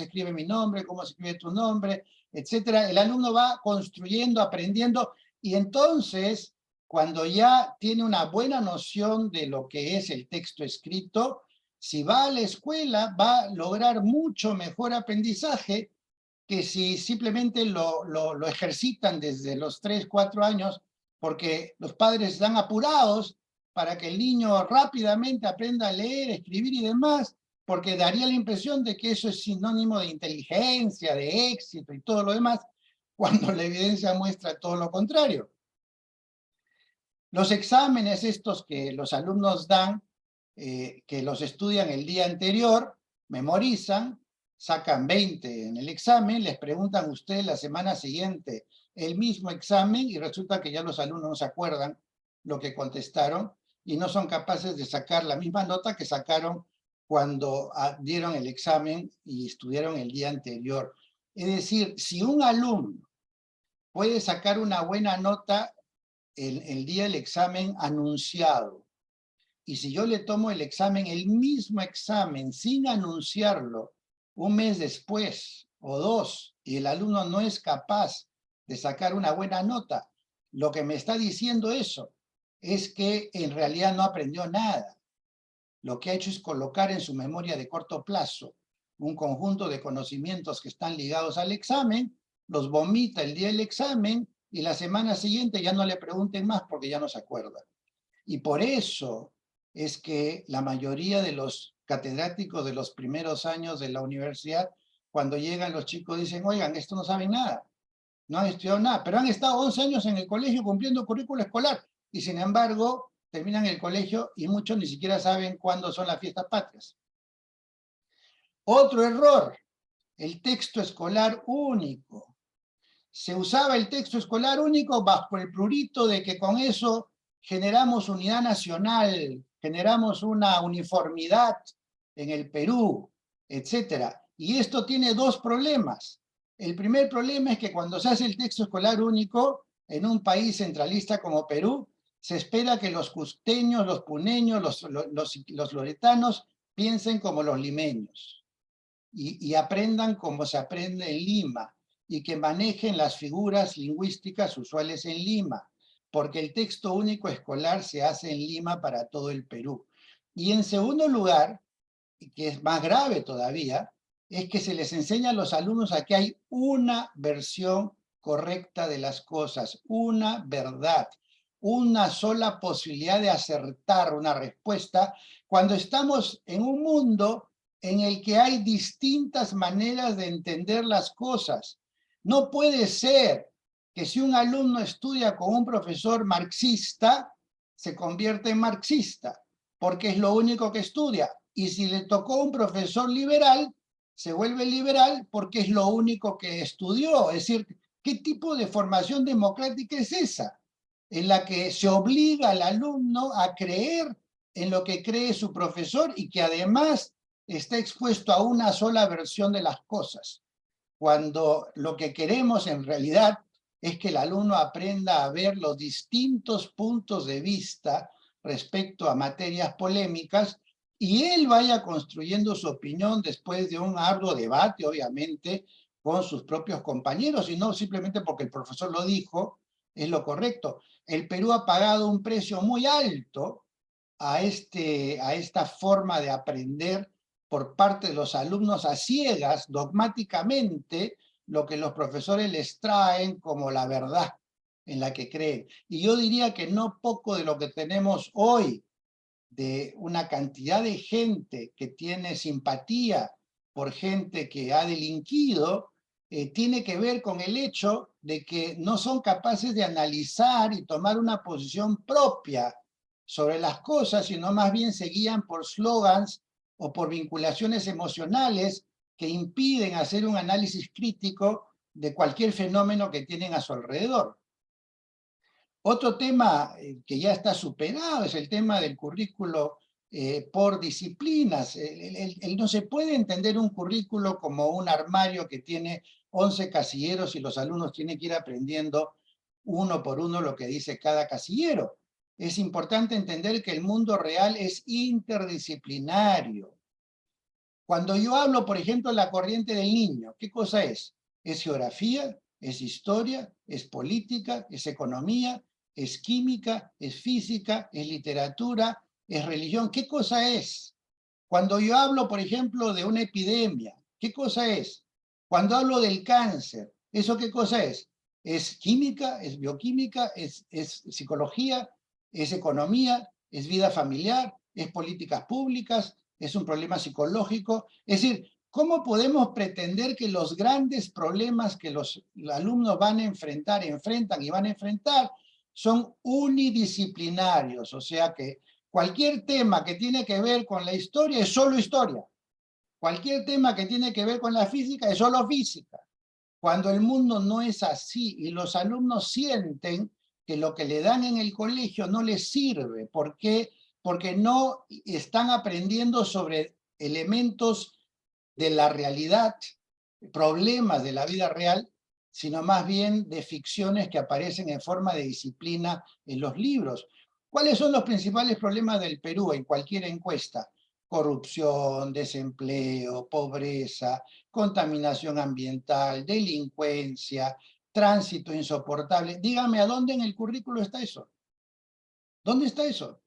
escribe mi nombre, cómo se escribe tu nombre, etc. El alumno va construyendo, aprendiendo, y entonces, cuando ya tiene una buena noción de lo que es el texto escrito, si va a la escuela va a lograr mucho mejor aprendizaje que si simplemente lo ejercitan desde los 3, 4 años, porque los padres están apurados para que el niño rápidamente aprenda a leer, escribir y demás, porque daría la impresión de que eso es sinónimo de inteligencia, de éxito y todo lo demás, cuando la evidencia muestra todo lo contrario. Los exámenes estos que los alumnos dan, que los estudian el día anterior, memorizan, sacan 20 en el examen, les preguntan ustedes la semana siguiente el mismo examen y resulta que ya los alumnos no se acuerdan lo que contestaron y no son capaces de sacar la misma nota que sacaron cuando dieron el examen y estudiaron el día anterior. Es decir, si un alumno puede sacar una buena nota el día del examen anunciado, y si yo le tomo el examen, el mismo examen, sin anunciarlo, un mes después o 2, y el alumno no es capaz de sacar una buena nota, lo que me está diciendo eso es que en realidad no aprendió nada. Lo que ha hecho es colocar en su memoria de corto plazo un conjunto de conocimientos que están ligados al examen, los vomita el día del examen y la semana siguiente ya no le pregunten más porque ya no se acuerda. Y por eso es que la mayoría de los catedráticos de los primeros años de la universidad, cuando llegan los chicos dicen, oigan, esto no saben nada, no han estudiado nada, pero han estado 11 años en el colegio cumpliendo currículo escolar y sin embargo terminan el colegio y muchos ni siquiera saben cuándo son las fiestas patrias. Otro error, el texto escolar único. Se usaba el texto escolar único bajo el prurito de que con eso generamos unidad nacional, generamos una uniformidad en el Perú, etc. Y esto tiene dos problemas. El primer problema es que cuando se hace el texto escolar único en un país centralista como Perú, se espera que los cusqueños, los puneños, los loretanos piensen como los limeños y aprendan como se aprende en Lima y que manejen las figuras lingüísticas usuales en Lima, porque el texto único escolar se hace en Lima para todo el Perú. Y en segundo lugar, que es más grave todavía, es que se les enseña a los alumnos a que hay una versión correcta de las cosas, una verdad, una sola posibilidad de acertar una respuesta, cuando estamos en un mundo en el que hay distintas maneras de entender las cosas. No puede ser que si un alumno estudia con un profesor marxista, se convierte en marxista, porque es lo único que estudia. Y si le tocó un profesor liberal, se vuelve liberal porque es lo único que estudió. Es decir, ¿qué tipo de formación democrática es esa? En la que se obliga al alumno a creer en lo que cree su profesor y que además está expuesto a una sola versión de las cosas. Cuando lo que queremos en realidad es que el alumno aprenda a ver los distintos puntos de vista respecto a materias polémicas y él vaya construyendo su opinión después de un arduo debate, obviamente, con sus propios compañeros, y no simplemente porque el profesor lo dijo, es lo correcto. El Perú ha pagado un precio muy alto a esta forma de aprender por parte de los alumnos a ciegas, dogmáticamente, lo que los profesores les traen como la verdad en la que creen. Y yo diría que no poco de lo que tenemos hoy, de una cantidad de gente que tiene simpatía por gente que ha delinquido, tiene que ver con el hecho de que no son capaces de analizar y tomar una posición propia sobre las cosas, sino más bien se guían por slogans o por vinculaciones emocionales que impiden hacer un análisis crítico de cualquier fenómeno que tienen a su alrededor. Otro tema que ya está superado es el tema del currículo por disciplinas. No se puede entender un currículo como un armario que tiene 11 casilleros y los alumnos tienen que ir aprendiendo uno por uno lo que dice cada casillero. Es importante entender que el mundo real es interdisciplinario. Cuando yo hablo, por ejemplo, de la corriente del niño, ¿qué cosa es? ¿Es geografía? ¿Es historia? ¿Es política? ¿Es economía? ¿Es química? ¿Es física? ¿Es literatura? ¿Es religión? ¿Qué cosa es? Cuando yo hablo, por ejemplo, de una epidemia, ¿qué cosa es? Cuando hablo del cáncer, ¿eso qué cosa es? ¿Es química? ¿Es bioquímica? ¿Es psicología? ¿Es economía? ¿Es vida familiar? ¿Es políticas públicas? ¿Es un problema psicológico? Es decir, ¿cómo podemos pretender que los grandes problemas que los alumnos van a enfrentar, enfrentan y van a enfrentar, son unidisciplinarios? O sea que cualquier tema que tiene que ver con la historia es solo historia. Cualquier tema que tiene que ver con la física es solo física. Cuando el mundo no es así y los alumnos sienten que lo que le dan en el colegio no les sirve. ¿Por qué? Porque no están aprendiendo sobre elementos de la realidad, problemas de la vida real, sino más bien de ficciones que aparecen en forma de disciplina en los libros. ¿Cuáles son los principales problemas del Perú en cualquier encuesta? Corrupción, desempleo, pobreza, contaminación ambiental, delincuencia, tránsito insoportable. Dígame, ¿a dónde en el currículo está eso? ¿Dónde está eso?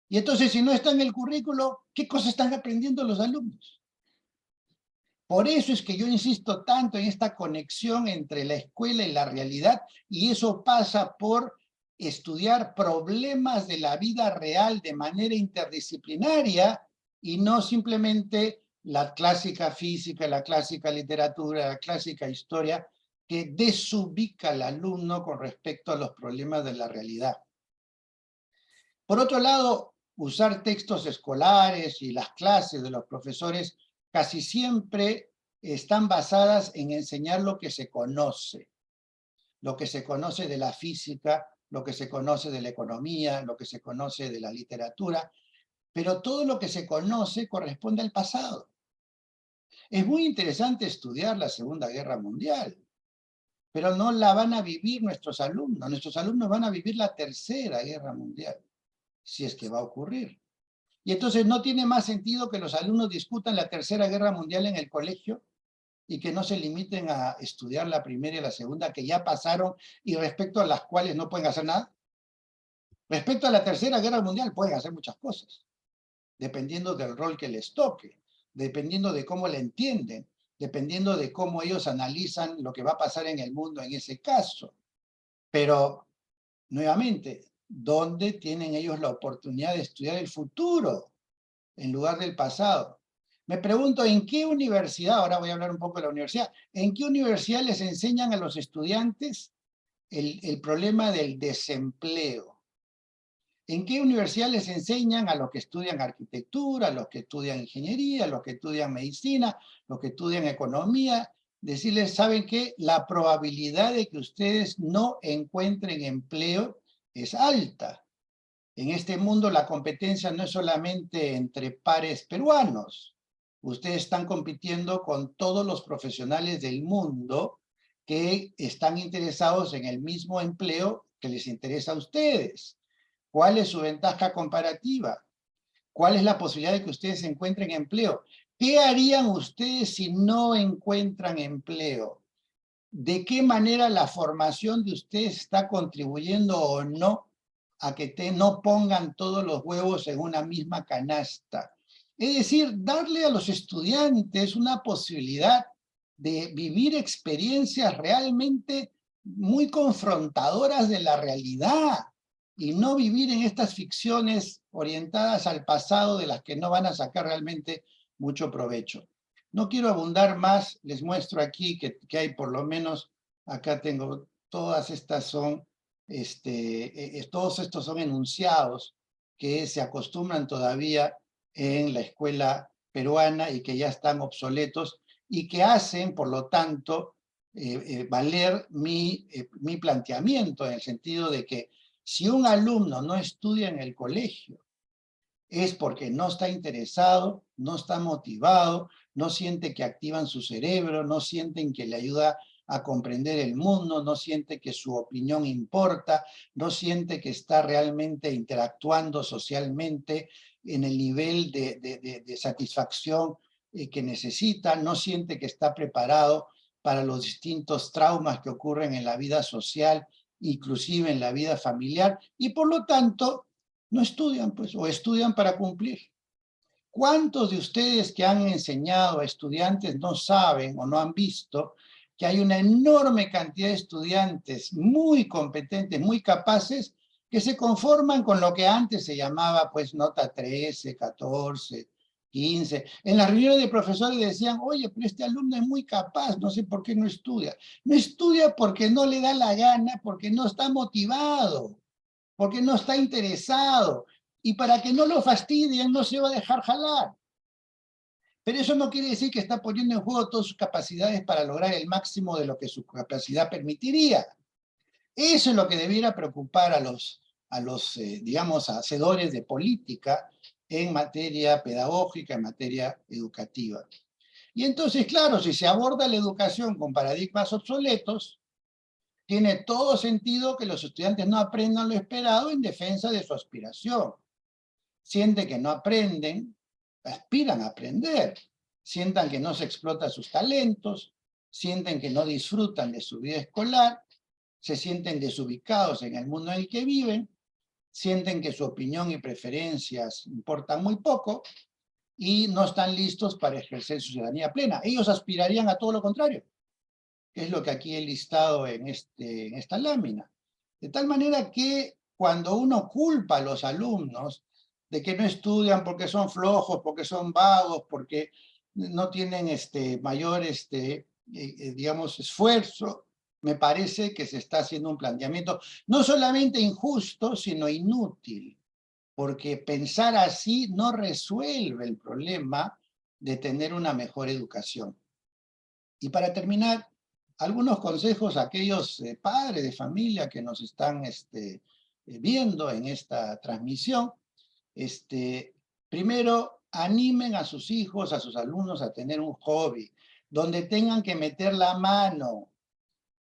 Y entonces, si no está en el currículo, ¿qué cosas están aprendiendo los alumnos? Por eso es que yo insisto tanto en esta conexión entre la escuela y la realidad, y eso pasa por estudiar problemas de la vida real de manera interdisciplinaria y no simplemente la clásica física, la clásica literatura, la clásica historia, que desubica al alumno con respecto a los problemas de la realidad. Por otro lado, usar textos escolares y las clases de los profesores casi siempre están basadas en enseñar lo que se conoce de la física, lo que se conoce de la economía, lo que se conoce de la literatura, pero todo lo que se conoce corresponde al pasado. Es muy interesante estudiar la Segunda Guerra Mundial, pero no la van a vivir nuestros alumnos van a vivir la Tercera Guerra Mundial, si es que va a ocurrir. Y entonces no tiene más sentido que los alumnos discutan la Tercera Guerra Mundial en el colegio y que no se limiten a estudiar la Primera y la Segunda, que ya pasaron y respecto a las cuales no pueden hacer nada. Respecto a la Tercera Guerra Mundial pueden hacer muchas cosas, dependiendo del rol que les toque, dependiendo de cómo la entienden, dependiendo de cómo ellos analizan lo que va a pasar en el mundo en ese caso. Pero, nuevamente, ¿dónde tienen ellos la oportunidad de estudiar el futuro en lugar del pasado? Me pregunto, ¿en qué universidad, ahora voy a hablar un poco de la universidad, ¿en qué universidad les enseñan a los estudiantes el problema del desempleo? ¿En qué universidad les enseñan a los que estudian arquitectura, a los que estudian ingeniería, a los que estudian medicina, a los que estudian economía? Decirles, ¿saben qué? La probabilidad de que ustedes no encuentren empleo es alta. En este mundo la competencia no es solamente entre pares peruanos. Ustedes están compitiendo con todos los profesionales del mundo que están interesados en el mismo empleo que les interesa a ustedes. ¿Cuál es su ventaja comparativa? ¿Cuál es la posibilidad de que ustedes encuentren empleo? ¿Qué harían ustedes si no encuentran empleo? ¿De qué manera la formación de ustedes está contribuyendo o no a que no pongan todos los huevos en una misma canasta? Es decir, darle a los estudiantes una posibilidad de vivir experiencias realmente muy confrontadoras de la realidad y no vivir en estas ficciones orientadas al pasado de las que no van a sacar realmente mucho provecho. No quiero abundar más, les muestro aquí que hay por lo menos, acá tengo, todas estas son, todos estos son enunciados que se acostumbran todavía en la escuela peruana y que ya están obsoletos y que hacen, por lo tanto, valer mi planteamiento en el sentido de que si un alumno no estudia en el colegio, es porque no está interesado, no está motivado, no siente que activan su cerebro, no sienten que le ayuda a comprender el mundo, no siente que su opinión importa, no siente que está realmente interactuando socialmente en el nivel de satisfacción que necesita, no siente que está preparado para los distintos traumas que ocurren en la vida social, inclusive en la vida familiar, y por lo tanto no estudian, pues, o estudian para cumplir. ¿Cuántos de ustedes que han enseñado a estudiantes no saben o no han visto que hay una enorme cantidad de estudiantes muy competentes, muy capaces, que se conforman con lo que antes se llamaba, pues, nota 13, 14, 15. En las reuniones de profesores decían, oye, pero este alumno es muy capaz, no sé por qué no estudia. No estudia porque no le da la gana, porque no está motivado, porque no está interesado. Y para que no lo fastidien, no se va a dejar jalar. Pero eso no quiere decir que está poniendo en juego todas sus capacidades para lograr el máximo de lo que su capacidad permitiría. Eso es lo que debiera preocupar a los digamos, hacedores de política en materia pedagógica, en materia educativa. Y entonces, claro, si se aborda la educación con paradigmas obsoletos, tiene todo sentido que los estudiantes no aprendan lo esperado en defensa de su aspiración. Sienten que no aprenden, aspiran a aprender. Sientan que no se explota sus talentos, sienten que no disfrutan de su vida escolar, se sienten desubicados en el mundo en el que viven, sienten que su opinión y preferencias importan muy poco y no están listos para ejercer su ciudadanía plena. Ellos aspirarían a todo lo contrario, que es lo que aquí he listado en esta lámina. De tal manera que cuando uno culpa a los alumnos de que no estudian porque son flojos, porque son vagos, porque no tienen mayor digamos, esfuerzo, me parece que se está haciendo un planteamiento no solamente injusto, sino inútil, porque pensar así no resuelve el problema de tener una mejor educación. Y para terminar, algunos consejos a aquellos padres de familia que nos están viendo en esta transmisión. Primero, animen a sus hijos, a sus alumnos a tener un hobby, donde tengan que meter la mano,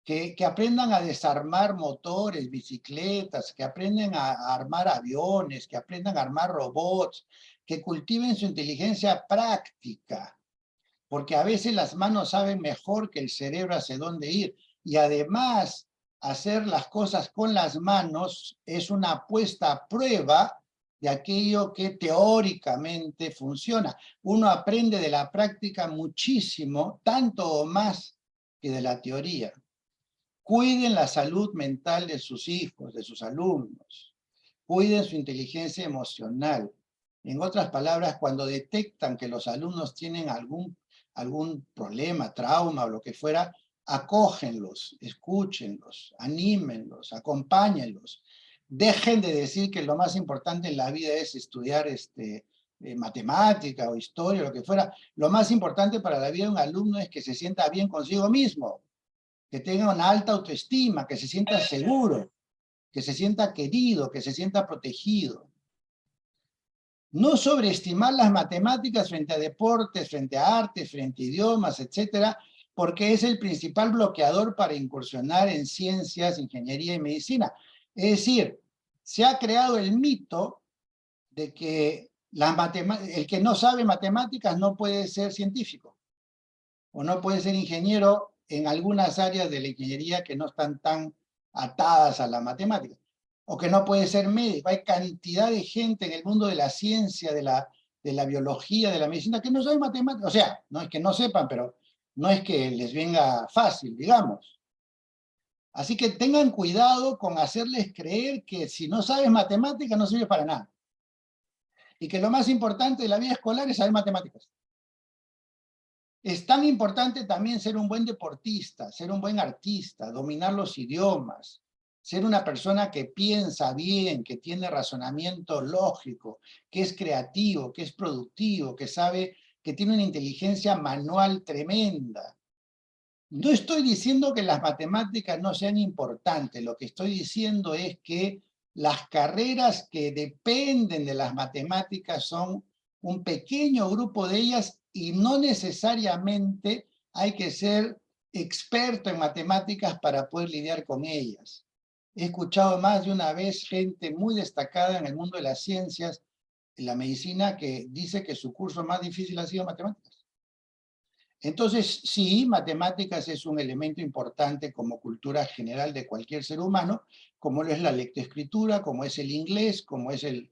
que aprendan a desarmar motores, bicicletas, que aprendan a armar aviones, que aprendan a armar robots, que cultiven su inteligencia práctica, porque a veces las manos saben mejor que el cerebro hacia dónde ir, y además hacer las cosas con las manos es una puesta a prueba de aquello que teóricamente funciona. Uno aprende de la práctica muchísimo, tanto o más que de la teoría. Cuiden la salud mental de sus hijos, de sus alumnos. Cuiden su inteligencia emocional. En otras palabras, cuando detectan que los alumnos tienen algún problema, trauma o lo que fuera, acógenlos, escúchenlos, anímenlos, acompáñenlos. Dejen de decir que lo más importante en la vida es estudiar matemática o historia o lo que fuera. Lo más importante para la vida de un alumno es que se sienta bien consigo mismo, que tenga una alta autoestima, que se sienta seguro, que se sienta querido, que se sienta protegido. No sobreestimar las matemáticas frente a deportes, frente a artes, frente a idiomas, etcétera, porque es el principal bloqueador para incursionar en ciencias, ingeniería y medicina. Es decir, se ha creado el mito de que el que no sabe matemáticas no puede ser científico, o no puede ser ingeniero en algunas áreas de la ingeniería que no están tan atadas a la matemática, o que no puede ser médico. Hay cantidad de gente en el mundo de la ciencia, de la biología, de la medicina, que no saben matemáticas. O sea, no es que no sepan, pero no es que les venga fácil, digamos. Así que tengan cuidado con hacerles creer que si no sabes matemáticas no sirve para nada. Y que lo más importante de la vida escolar es saber matemáticas. Es tan importante también ser un buen deportista, ser un buen artista, dominar los idiomas, ser una persona que piensa bien, que tiene razonamiento lógico, que es creativo, que es productivo, que sabe, que tiene una inteligencia manual tremenda. No estoy diciendo que las matemáticas no sean importantes, lo que estoy diciendo es que las carreras que dependen de las matemáticas son un pequeño grupo de ellas y no necesariamente hay que ser experto en matemáticas para poder lidiar con ellas. He escuchado más de una vez gente muy destacada en el mundo de las ciencias, en la medicina, que dice que su curso más difícil ha sido matemáticas. Entonces, sí, matemáticas es un elemento importante como cultura general de cualquier ser humano, como lo es la lectoescritura, como es el inglés, como es el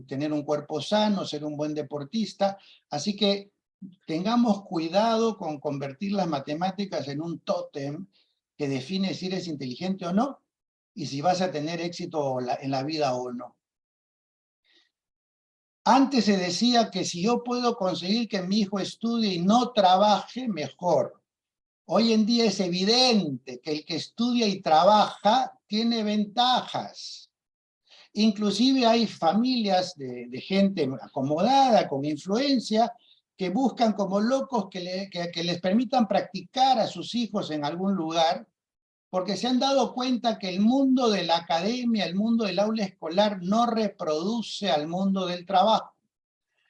tener un cuerpo sano, ser un buen deportista. Así que tengamos cuidado con convertir las matemáticas en un tótem que define si eres inteligente o no, y si vas a tener éxito en la vida o no. Antes se decía que si yo puedo conseguir que mi hijo estudie y no trabaje, mejor. Hoy en día es evidente que el que estudia y trabaja tiene ventajas. Inclusive hay familias de gente acomodada, con influencia, que buscan como locos que les permitan practicar a sus hijos en algún lugar, porque se han dado cuenta que el mundo de la academia, el mundo del aula escolar no reproduce al mundo del trabajo.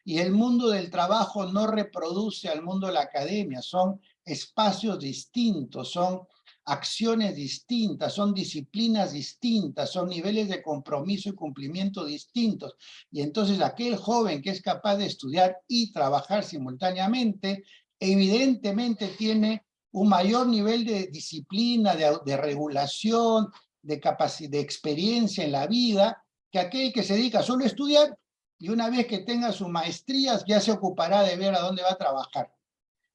Y el mundo del trabajo no reproduce al mundo de la academia. Son espacios distintos, son acciones distintas, son disciplinas distintas, son niveles de compromiso y cumplimiento distintos. Y entonces aquel joven que es capaz de estudiar y trabajar simultáneamente, evidentemente tiene un mayor nivel de disciplina, de regulación, de capacidad, de experiencia en la vida, que aquel que se dedica solo a estudiar y una vez que tenga sus maestrías ya se ocupará de ver a dónde va a trabajar.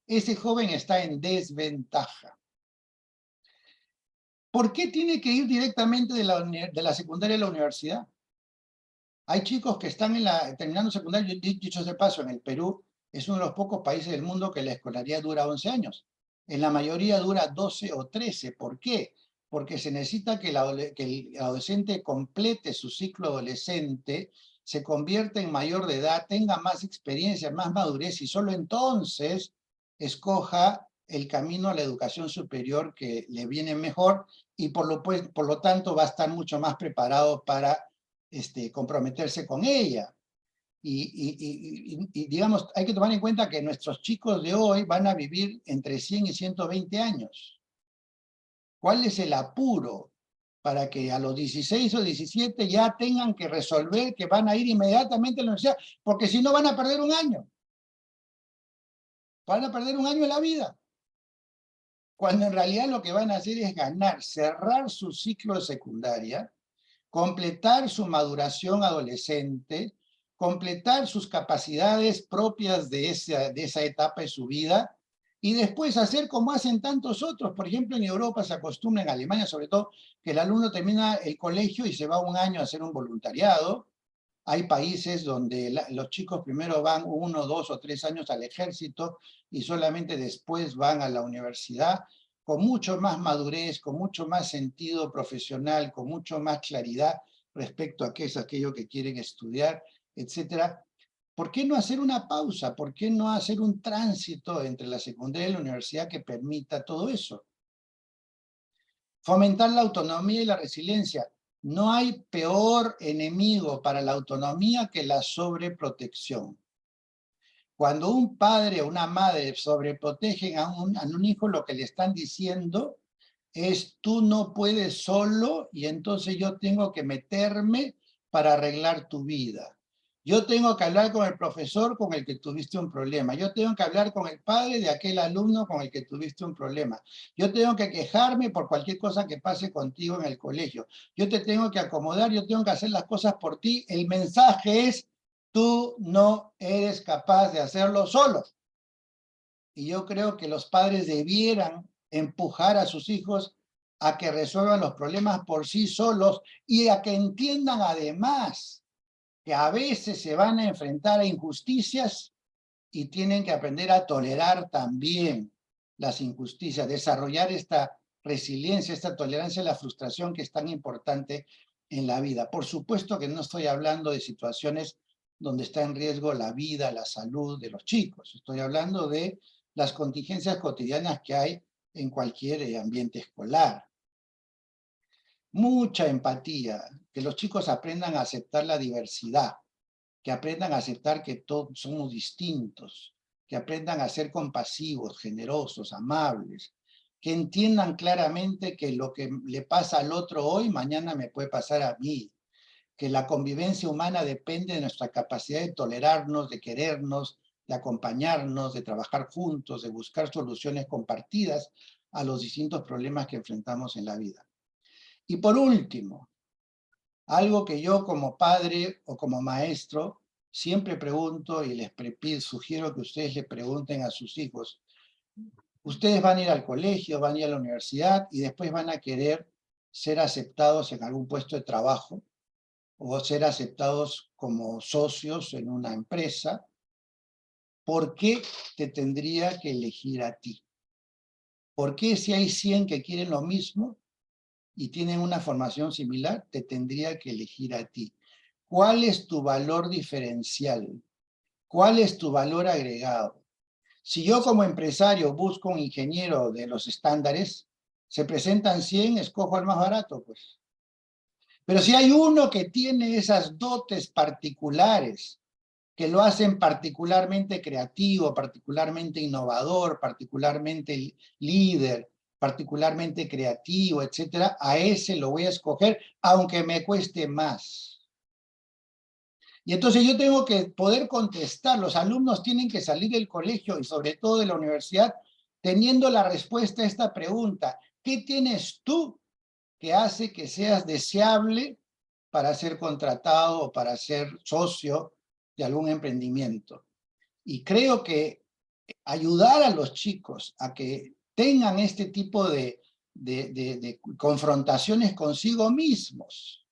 Ese joven está en desventaja. ¿Por qué tiene que ir directamente de la secundaria a la universidad? Hay chicos que están terminando secundaria, dicho de paso, en el Perú es uno de los pocos países del mundo que la escolaridad dura 11 años. En la mayoría dura 12 o 13. ¿Por qué? Porque se necesita que el adolescente complete su ciclo adolescente, se convierta en mayor de edad, tenga más experiencia, más madurez, y solo entonces escoja el camino a la educación superior que le viene mejor, y por lo tanto va a estar mucho más preparado para comprometerse con ella. Y digamos, hay que tomar en cuenta que nuestros chicos de hoy van a vivir entre 100 y 120 años. ¿Cuál es el apuro para que a los 16 o 17 ya tengan que resolver que van a ir inmediatamente a la universidad? Porque si no van a perder un año. Van a perder un año en la vida. Cuando en realidad lo que van a hacer es ganar, cerrar su ciclo de secundaria, completar su maduración adolescente, completar sus capacidades propias de esa etapa de su vida, y después hacer como hacen tantos otros. Por ejemplo, en Europa se acostumbra, en Alemania sobre todo, que el alumno termina el colegio y se va un año a hacer un voluntariado. Hay países donde los chicos primero van 1, 2 o 3 años al ejército y solamente después van a la universidad, con mucho más madurez, con mucho más sentido profesional, con mucho más claridad respecto a qué es aquello que quieren estudiar, etc. ¿Por qué no hacer una pausa? ¿Por qué no hacer un tránsito entre la secundaria y la universidad que permita todo eso? Fomentar la autonomía y la resiliencia. No hay peor enemigo para la autonomía que la sobreprotección. Cuando un padre o una madre sobreprotegen a un hijo, lo que le están diciendo es: tú no puedes solo y entonces yo tengo que meterme para arreglar tu vida. Yo tengo que hablar con el profesor con el que tuviste un problema. Yo tengo que hablar con el padre de aquel alumno con el que tuviste un problema. Yo tengo que quejarme por cualquier cosa que pase contigo en el colegio. Yo te tengo que acomodar, yo tengo que hacer las cosas por ti. El mensaje es: tú no eres capaz de hacerlo solo. Y yo creo que los padres debieran empujar a sus hijos a que resuelvan los problemas por sí solos y a que entiendan además que a veces se van a enfrentar a injusticias y tienen que aprender a tolerar también las injusticias, desarrollar esta resiliencia, esta tolerancia a la frustración que es tan importante en la vida. Por supuesto que no estoy hablando de situaciones donde está en riesgo la vida, la salud de los chicos. Estoy hablando de las contingencias cotidianas que hay en cualquier ambiente escolar. Mucha empatía, que los chicos aprendan a aceptar la diversidad, que aprendan a aceptar que todos somos distintos, que aprendan a ser compasivos, generosos, amables, que entiendan claramente que lo que le pasa al otro hoy, mañana me puede pasar a mí, que la convivencia humana depende de nuestra capacidad de tolerarnos, de querernos, de acompañarnos, de trabajar juntos, de buscar soluciones compartidas a los distintos problemas que enfrentamos en la vida. Y por último, algo que yo como padre o como maestro siempre pregunto y les sugiero que ustedes le pregunten a sus hijos: ustedes van a ir al colegio, van a ir a la universidad y después van a querer ser aceptados en algún puesto de trabajo o ser aceptados como socios en una empresa. ¿Por qué te tendría que elegir a ti? ¿Por qué si hay 100 que quieren lo mismo y tienen una formación similar, te tendría que elegir a ti? ¿Cuál es tu valor diferencial? ¿Cuál es tu valor agregado? Si yo como empresario busco un ingeniero de los estándares, se presentan 100, escojo al más barato, pues. Pero si hay uno que tiene esas dotes particulares, que lo hacen particularmente creativo, particularmente innovador, particularmente líder, particularmente creativo, etcétera, a ese lo voy a escoger, aunque me cueste más. Y entonces yo tengo que poder contestar, los alumnos tienen que salir del colegio y sobre todo de la universidad teniendo la respuesta a esta pregunta: ¿qué tienes tú que hace que seas deseable para ser contratado o para ser socio de algún emprendimiento? Y creo que ayudar a los chicos a que tengan este tipo de confrontaciones consigo mismos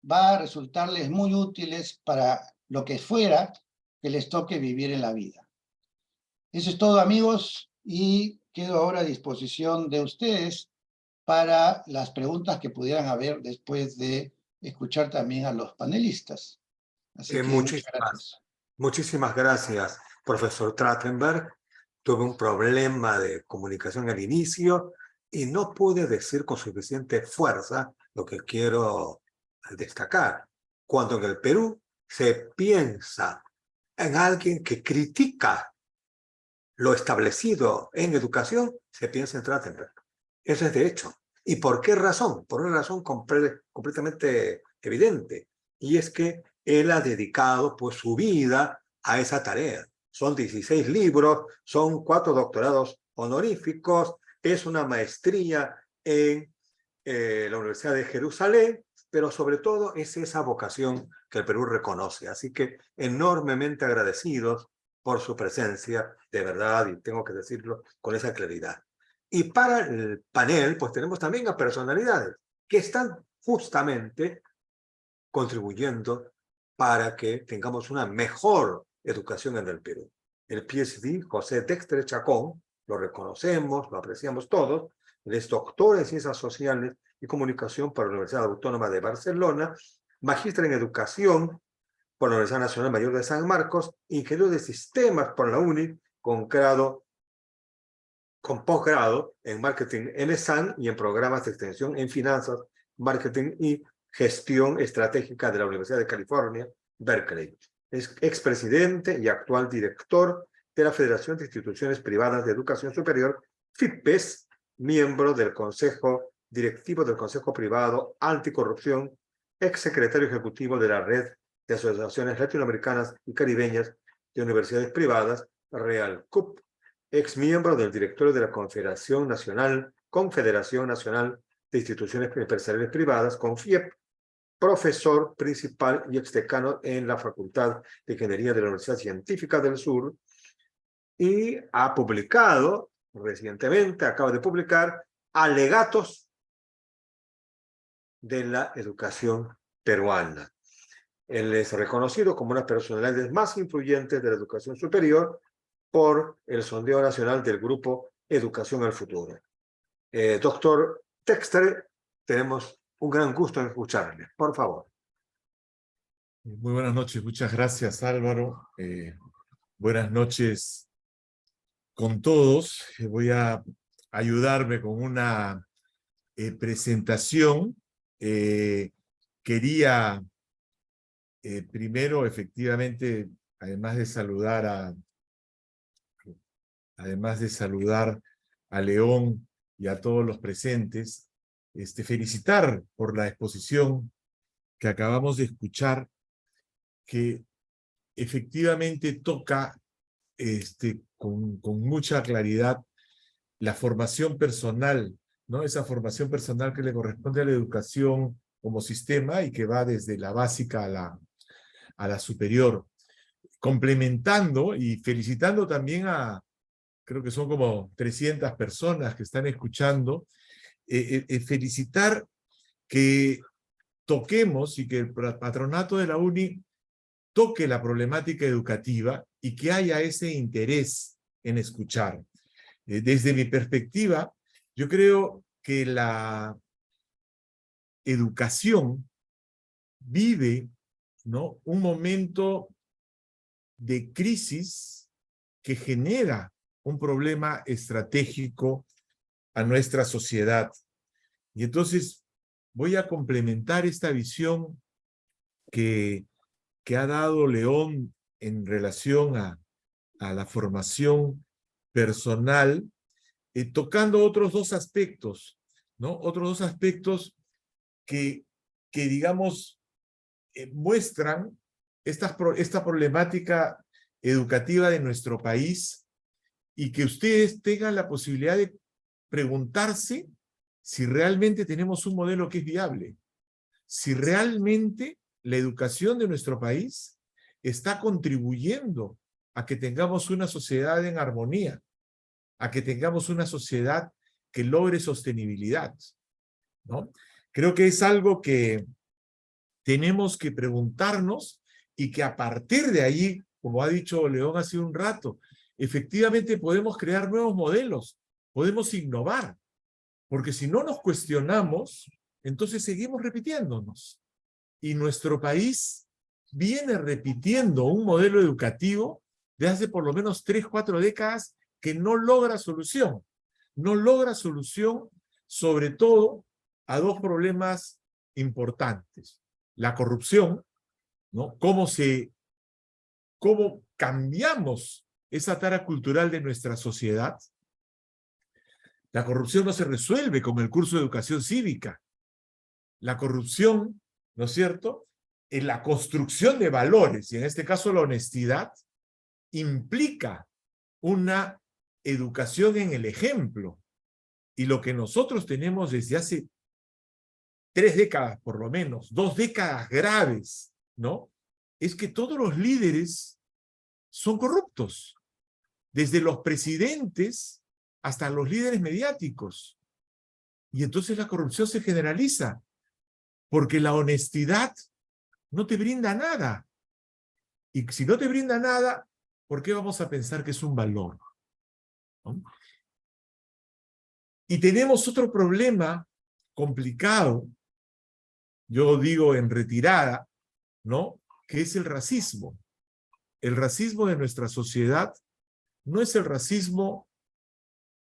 va a resultarles muy útiles para lo que fuera que les toque vivir en la vida. Eso es todo, amigos, y quedo ahora a disposición de ustedes para las preguntas que pudieran haber después de escuchar también a los panelistas. Así que muchas gracias. Muchísimas gracias, profesor Trachtenberg. Tuve un problema de comunicación al inicio y no pude decir con suficiente fuerza lo que quiero destacar. Cuando en el Perú se piensa en alguien que critica lo establecido en educación, se piensa en Trachtenberg. Eso es de hecho. ¿Y por qué razón? Por una razón completamente evidente. Y es que él ha dedicado pues su vida a esa tarea. Son 16 libros, son 4 doctorados honoríficos, es una maestría en la Universidad de Jerusalén, pero sobre todo es esa vocación que el Perú reconoce. Así que enormemente agradecidos por su presencia, de verdad, y tengo que decirlo con esa claridad. Y para el panel, pues tenemos también a personalidades que están justamente contribuyendo para que tengamos una mejor educación en el Perú. El PhD, José Dexter Chacón, lo reconocemos, lo apreciamos todos, él es doctor en Ciencias Sociales y Comunicación por la Universidad Autónoma de Barcelona, magíster en Educación por la Universidad Nacional Mayor de San Marcos, ingeniero de Sistemas por la UNI, con posgrado en Marketing en ESAN y en programas de extensión en Finanzas, Marketing y Gestión Estratégica de la Universidad de California, Berkeley. Es expresidente y actual director de la Federación de Instituciones Privadas de Educación Superior, FIPES, miembro del Consejo Directivo del Consejo Privado Anticorrupción, exsecretario ejecutivo de la Red de Asociaciones Latinoamericanas y Caribeñas de Universidades Privadas, REALCUP, ex miembro del directorio de la Confederación Nacional de Instituciones Empresariales Privadas, CONFIEP, profesor principal y exdecano en la Facultad de Ingeniería de la Universidad Científica del Sur, y ha publicado recientemente, acaba de publicar, Alegatos de la Educación Peruana. Él es reconocido como una de las personalidades más influyentes de la educación superior por el sondeo nacional del grupo Educación al Futuro. Doctor Dexter, tenemos un gran gusto en escucharle. Por favor. Muy buenas noches. Muchas gracias, Álvaro. Buenas noches con todos. Voy a ayudarme con una presentación. Quería primero, efectivamente, además de saludar a León y a todos los presentes, felicitar por la exposición que acabamos de escuchar, que efectivamente toca con mucha claridad la formación personal, ¿no? Esa formación personal que le corresponde a la educación como sistema y que va desde la básica a la superior, complementando y felicitando también creo que son como 300 personas que están escuchando, felicitar que toquemos y que el patronato de la UNI toque la problemática educativa y que haya ese interés en escuchar. Desde mi perspectiva, yo creo que la educación vive, ¿no?, un momento de crisis que genera un problema estratégico a nuestra sociedad. Y entonces voy a complementar esta visión que ha dado León en relación a la formación personal tocando otros dos aspectos, ¿no? Otros dos aspectos que digamos, muestran esta problemática educativa de nuestro país y que ustedes tengan la posibilidad de preguntarse si realmente tenemos un modelo que es viable, si realmente la educación de nuestro país está contribuyendo a que tengamos una sociedad en armonía, a que tengamos una sociedad que logre sostenibilidad, ¿no? Creo que es algo que tenemos que preguntarnos y que a partir de ahí, como ha dicho León hace un rato, efectivamente podemos crear nuevos modelos, podemos innovar, porque si no nos cuestionamos, entonces seguimos repitiéndonos. Y nuestro país viene repitiendo un modelo educativo de hace por lo menos 3, 4 décadas que no logra solución. No logra solución sobre todo a dos problemas importantes. La corrupción, ¿no? Cómo cambiamos esa tara cultural de nuestra sociedad. La corrupción no se resuelve con el curso de educación cívica. La corrupción, ¿no es cierto?, en la construcción de valores, y en este caso la honestidad, implica una educación en el ejemplo. Y lo que nosotros tenemos desde hace 3 décadas, por lo menos, 2 décadas graves, ¿no?, es que todos los líderes son corruptos, desde los presidentes hasta los líderes mediáticos. Y entonces la corrupción se generaliza, porque la honestidad no te brinda nada. Y si no te brinda nada, ¿por qué vamos a pensar que es un valor? ¿No? Y tenemos otro problema complicado, yo digo en retirada, ¿no?, que es el racismo. El racismo de nuestra sociedad no es el racismo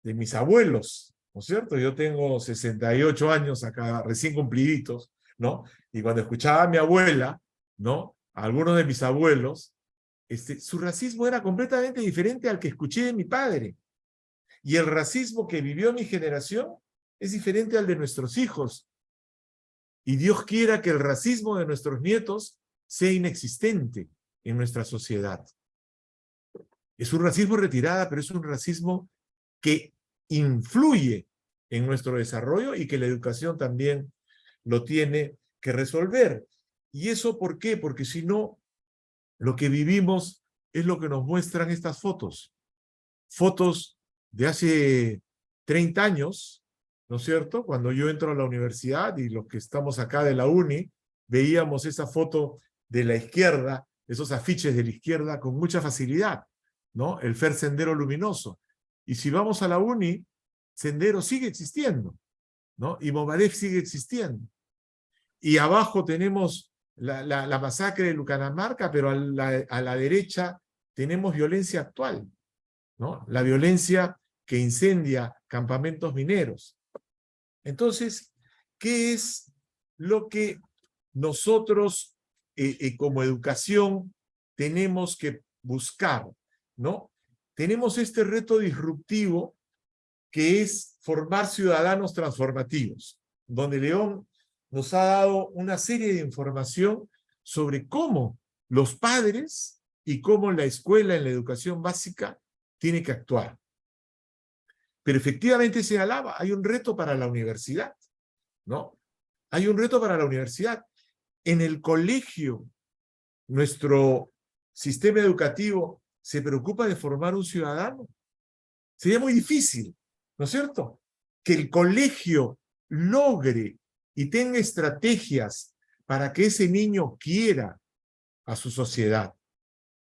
de mis abuelos, ¿no es cierto? Yo tengo 68 años acá, recién cumpliditos, ¿no? Y cuando escuchaba a mi abuela, ¿no?, a algunos de mis abuelos, su racismo era completamente diferente al que escuché de mi padre. Y el racismo que vivió mi generación es diferente al de nuestros hijos. Y Dios quiera que el racismo de nuestros nietos sea inexistente en nuestra sociedad. Es un racismo retirada, pero es un racismo que influye en nuestro desarrollo y que la educación también lo tiene que resolver. ¿Y eso por qué? Porque si no, lo que vivimos es lo que nos muestran estas fotos. Fotos de hace 30 años, ¿no es cierto? Cuando yo entro a la universidad y los que estamos acá de la uni, veíamos esa foto de la izquierda, esos afiches de la izquierda con mucha facilidad, ¿no? El FER Sendero Luminoso. Y si vamos a la uni, Sendero sigue existiendo, ¿no? Y Movadef sigue existiendo. Y abajo tenemos la masacre de Lucanamarca, pero a la derecha tenemos violencia actual, ¿no? La violencia que incendia campamentos mineros. Entonces, ¿qué es lo que nosotros como educación tenemos que buscar, ¿no? Tenemos este reto disruptivo que es formar ciudadanos transformativos, donde León nos ha dado una serie de información sobre cómo los padres y cómo la escuela en la educación básica tiene que actuar. Pero efectivamente señalaba, hay un reto para la universidad, ¿no? Hay un reto para la universidad. En el colegio, nuestro sistema educativo se preocupa de formar un ciudadano. Sería muy difícil, ¿no es cierto?, que el colegio logre y tenga estrategias para que ese niño quiera a su sociedad,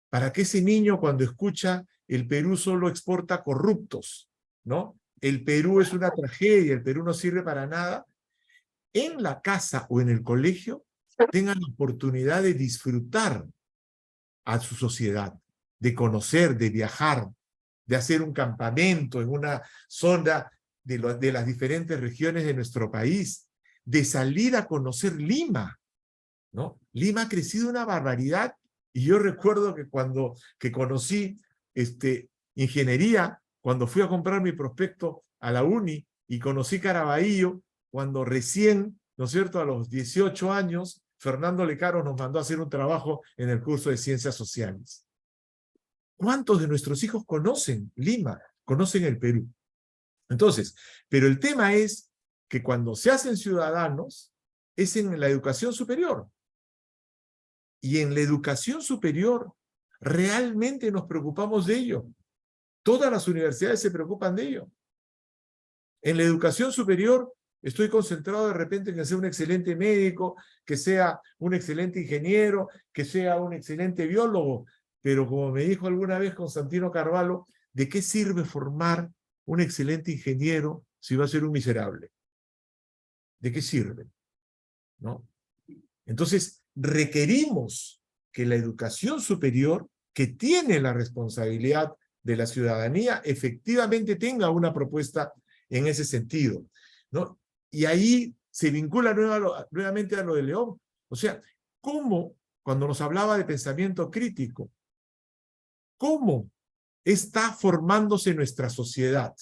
para que ese niño cuando escucha el Perú solo exporta corruptos, ¿no? El Perú es una tragedia, el Perú no sirve para nada, en la casa o en el colegio tengan la oportunidad de disfrutar a su sociedad, de conocer, de viajar, de hacer un campamento en una zona de las diferentes regiones de nuestro país, de salir a conocer Lima, ¿no? Lima ha crecido una barbaridad, y yo recuerdo que cuando conocí ingeniería, cuando fui a comprar mi prospecto a la uni y conocí Caraballo cuando recién, ¿no es cierto?, a los 18 años, Fernando Lecaro nos mandó a hacer un trabajo en el curso de Ciencias Sociales. ¿Cuántos de nuestros hijos conocen Lima, conocen el Perú? Entonces, pero el tema es que cuando se hacen ciudadanos, es en la educación superior. Y en la educación superior, realmente nos preocupamos de ello. Todas las universidades se preocupan de ello. En la educación superior, estoy concentrado de repente en que sea un excelente médico, que sea un excelente ingeniero, que sea un excelente biólogo. Pero como me dijo alguna vez Constantino Carvalho, ¿de qué sirve formar un excelente ingeniero si va a ser un miserable? ¿De qué sirve? ¿No? Entonces, requerimos que la educación superior, que tiene la responsabilidad de la ciudadanía, efectivamente tenga una propuesta en ese sentido, ¿no? Y ahí se vincula nuevamente a lo de León. O sea, ¿cómo, cuando nos hablaba de pensamiento crítico, cómo está formándose nuestra sociedad?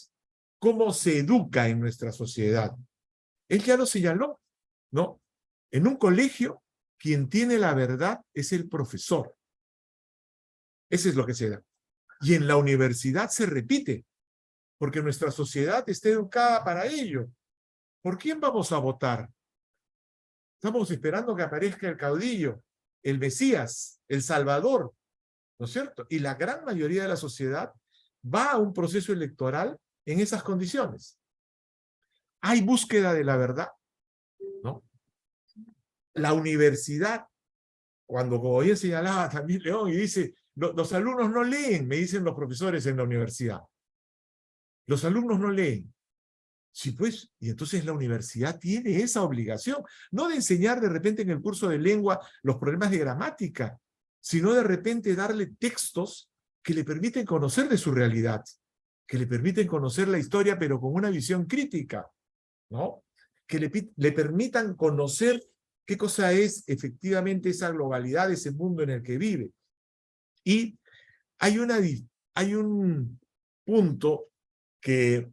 ¿Cómo se educa en nuestra sociedad? Él ya lo señaló, ¿no? En un colegio, quien tiene la verdad es el profesor. Eso es lo que se da. Y en la universidad se repite, porque nuestra sociedad está educada para ello. ¿Por quién vamos a votar? Estamos esperando que aparezca el caudillo, el Mesías, el Salvador, ¿no es cierto? Y la gran mayoría de la sociedad va a un proceso electoral en esas condiciones. ¿Hay búsqueda de la verdad? ¿No? La universidad, cuando como bien señalaba también León, y dice, los alumnos no leen, me dicen los profesores en la universidad. Los alumnos no leen. Sí, pues, y entonces la universidad tiene esa obligación, no de enseñar de repente en el curso de lengua los problemas de gramática, sino de repente darle textos que le permiten conocer de su realidad, que le permiten conocer la historia, pero con una visión crítica, ¿no? Que le permitan conocer qué cosa es efectivamente esa globalidad, ese mundo en el que vive. Y hay un punto que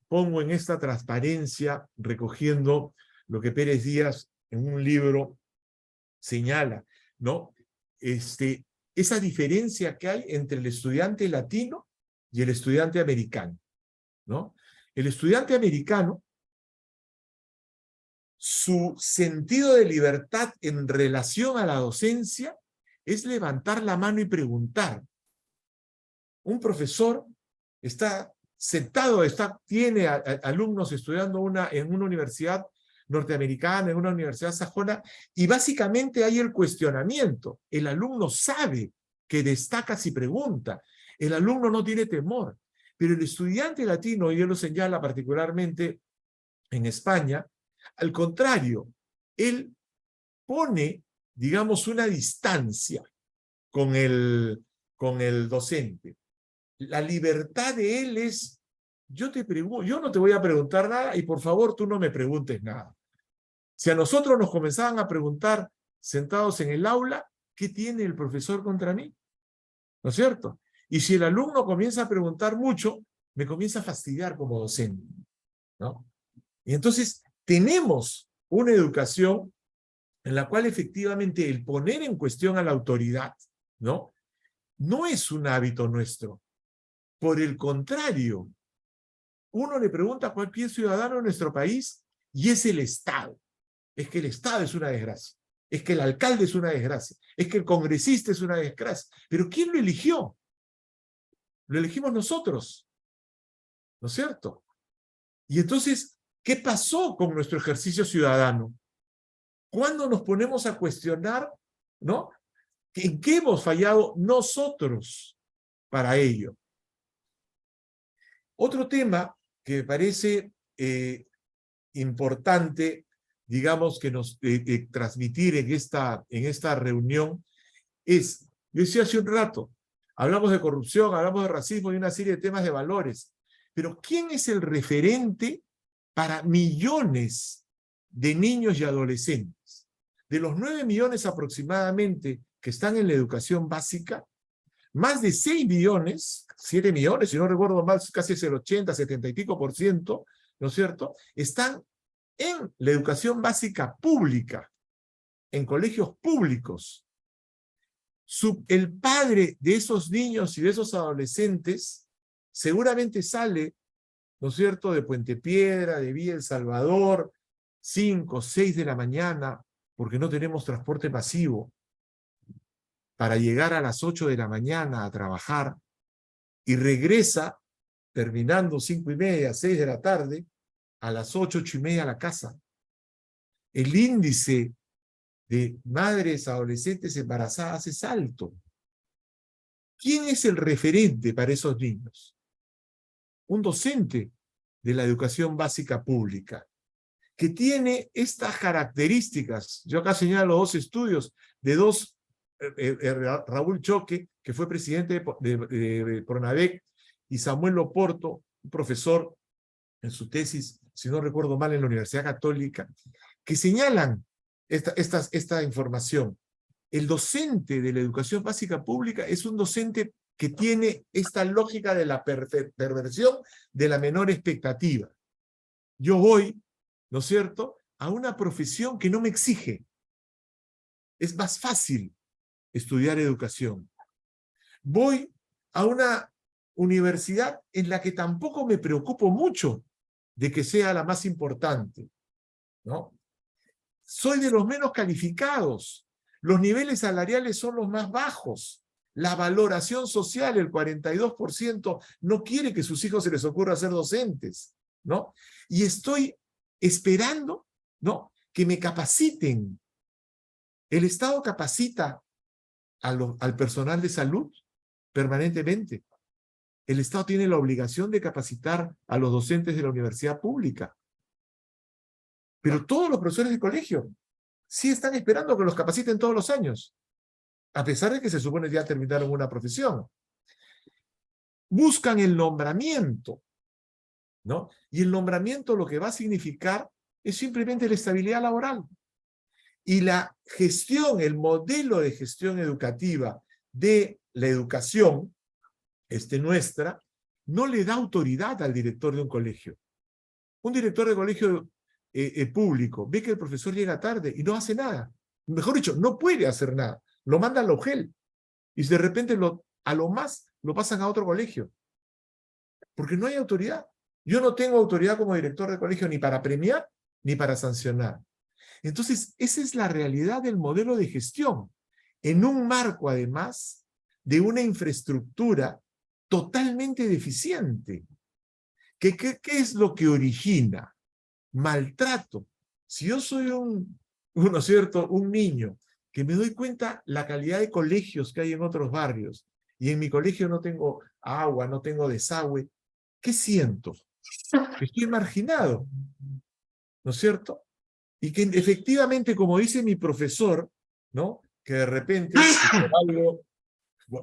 pongo en esta transparencia, recogiendo lo que Pérez Díaz en un libro señala, ¿no? Esa diferencia que hay entre el estudiante latino y el estudiante americano, ¿no? El estudiante americano, su sentido de libertad en relación a la docencia es levantar la mano y preguntar. Un profesor está sentado, tiene alumnos estudiando en una universidad norteamericana, en una universidad sajona, y básicamente hay el cuestionamiento. El alumno sabe que destaca si pregunta. El alumno no tiene temor. Pero el estudiante latino, y él lo señala particularmente en España, al contrario, él pone, digamos, una distancia con el docente. La libertad de él es, yo no te voy a preguntar nada y por favor tú no me preguntes nada. Si a nosotros nos comenzaban a preguntar sentados en el aula, ¿qué tiene el profesor contra mí? ¿No es cierto? Y si el alumno comienza a preguntar mucho, me comienza a fastidiar como docente, ¿no? Y entonces tenemos una educación en la cual efectivamente el poner en cuestión a la autoridad, ¿no? No es un hábito nuestro. Por el contrario, uno le pregunta a cualquier ciudadano de nuestro país y es el Estado. Es que el Estado es una desgracia. Es que el alcalde es una desgracia. Es que el congresista es una desgracia. Pero ¿quién lo eligió? Lo elegimos nosotros. ¿No es cierto? Y entonces, ¿qué pasó con nuestro ejercicio ciudadano? ¿Cuándo nos ponemos a cuestionar, ¿no? ¿En qué hemos fallado nosotros para ello? Otro tema que me parece importante, digamos, que nos transmitir en esta reunión es, yo decía hace un rato, hablamos de corrupción, hablamos de racismo y una serie de temas de valores, pero ¿quién es el referente para millones de niños y adolescentes? De los 9 millones aproximadamente que están en la educación básica, más de 6 millones, 7 millones, si no recuerdo mal, casi es el 80, 70 y pico %, ¿no es cierto?, están en la educación básica pública, en colegios públicos. El padre de esos niños y de esos adolescentes seguramente sale, ¿no es cierto?, de Puente Piedra, de Villa El Salvador, 5, 6 de la mañana, porque no tenemos transporte masivo, para llegar a las 8 de la mañana a trabajar, y regresa, terminando 5:30, 6 de la tarde, a las 8, 8:30 a la casa. El índice de madres adolescentes embarazadas es alto. ¿Quién es el referente para esos niños? Un docente de la educación básica pública, que tiene estas características. Yo acá señalo 2 estudios de 2, Raúl Choque, que fue presidente de Pronavec, y Samuel Loporto, un profesor en su tesis, si no recuerdo mal, en la Universidad Católica, que señalan esta información. El docente de la educación básica pública es un docente que tiene esta lógica de la perversión de la menor expectativa. Yo voy, ¿no es cierto?, a una profesión que no me exige. Es más fácil estudiar educación. Voy a una universidad en la que tampoco me preocupo mucho de que sea la más importante, ¿no? Soy de los menos calificados. Los niveles salariales son los más bajos. La valoración social, el 42%, no quiere que sus hijos se les ocurra ser docentes, ¿no? Y estoy esperando, ¿no?, que me capaciten. El Estado capacita al personal de salud permanentemente. El Estado tiene la obligación de capacitar a los docentes de la universidad pública. Pero todos los profesores de colegio sí están esperando que los capaciten todos los años, a pesar de que se supone ya terminaron una profesión. Buscan el nombramiento, ¿no? Y el nombramiento lo que va a significar es simplemente la estabilidad laboral. Y la gestión, el modelo de gestión educativa de la educación, nuestra, no le da autoridad al director de un colegio. Un director de colegio público ve que el profesor llega tarde y no hace nada. Mejor dicho, no puede hacer nada. Lo manda a la UGEL y de repente a lo más lo pasan a otro colegio. Porque no hay autoridad. Yo no tengo autoridad como director de colegio ni para premiar ni para sancionar. Entonces, esa es la realidad del modelo de gestión, en un marco, además, de una infraestructura totalmente deficiente. ¿Qué es lo que origina? Maltrato. Si yo soy ¿no es cierto?, un niño, que me doy cuenta la calidad de colegios que hay en otros barrios, y en mi colegio no tengo agua, no tengo desagüe, ¿qué siento? Estoy marginado, ¿no es cierto? Y que efectivamente, como dice mi profesor, ¿no?, que de repente, por algo,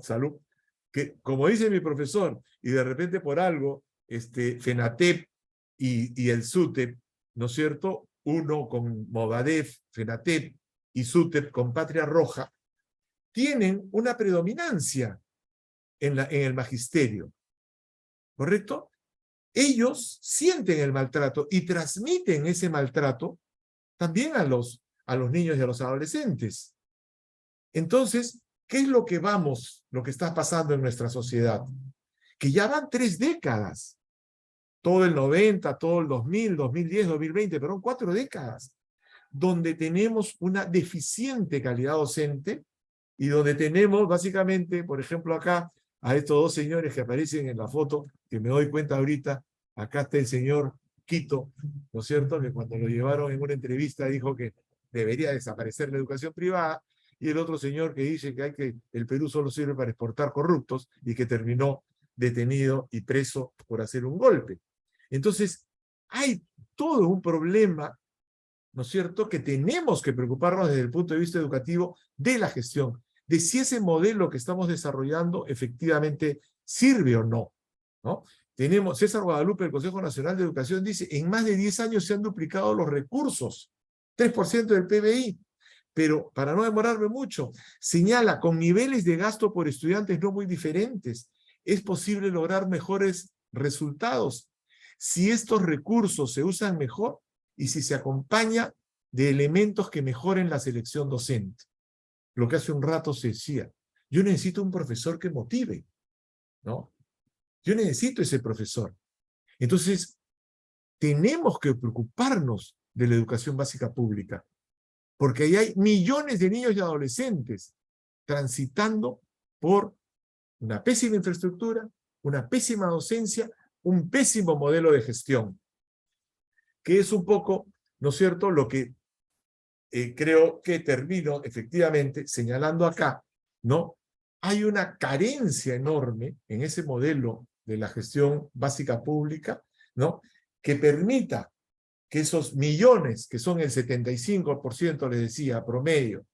salud, que como dice mi profesor, y de repente por algo, FENATEP y el SUTEP, ¿no es cierto?, uno con Movadef, FENATEP, y SUTEP con Patria Roja, tienen una predominancia en el magisterio, ¿correcto? Ellos sienten el maltrato y transmiten ese maltrato también a los niños y a los adolescentes. Entonces, ¿qué es lo que está pasando en nuestra sociedad? Que ya van 3 décadas, todo el 90, todo el 2000, 2010, 2020, perdón, 4 décadas, donde tenemos una deficiente calidad docente y donde tenemos básicamente, por ejemplo acá, a estos 2 señores que aparecen en la foto, que me doy cuenta ahorita, acá está el señor Quito, ¿no es cierto?, que cuando lo llevaron en una entrevista dijo que debería desaparecer la educación privada, y el otro señor que dice que el Perú solo sirve para exportar corruptos y que terminó detenido y preso por hacer un golpe. Entonces, hay todo un problema, ¿no es cierto?, que tenemos que preocuparnos desde el punto de vista educativo de la gestión, de si ese modelo que estamos desarrollando efectivamente sirve o no, ¿no? César Guadalupe del Consejo Nacional de Educación dice, en más de 10 años se han duplicado los recursos, 3% del PBI, pero para no demorarme mucho, señala, con niveles de gasto por estudiantes no muy diferentes, es posible lograr mejores resultados si estos recursos se usan mejor y si se acompaña de elementos que mejoren la selección docente. Lo que hace un rato se decía, yo necesito un profesor que motive, ¿no? Yo necesito ese profesor. Entonces, tenemos que preocuparnos de la educación básica pública, porque ahí hay millones de niños y adolescentes transitando por una pésima infraestructura, una pésima docencia, un pésimo modelo de gestión, que es un poco, ¿no es cierto?, lo que creo que termino efectivamente señalando acá, ¿no? Hay una carencia enorme en ese modelo de la gestión básica pública, ¿no?, que permita que esos millones, que son el 75%, les decía, promedio,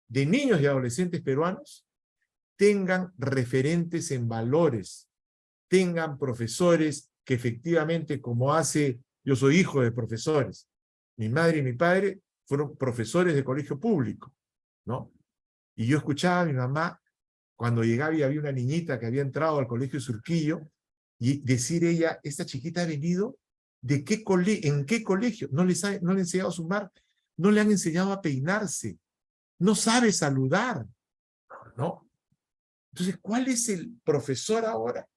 de niños y adolescentes peruanos, tengan referentes en valores, tengan profesores que efectivamente, como yo soy hijo de profesores, mi madre y mi padre fueron profesores de colegio público, ¿no? Y yo escuchaba a mi mamá, cuando llegaba y había una niñita que había entrado al colegio Surquillo, y decir ella, esta chiquita ha venido, ¿en qué colegio? No le han enseñado a sumar, no le han enseñado a peinarse, no sabe saludar, ¿no? Entonces, ¿cuál es el profesor ahora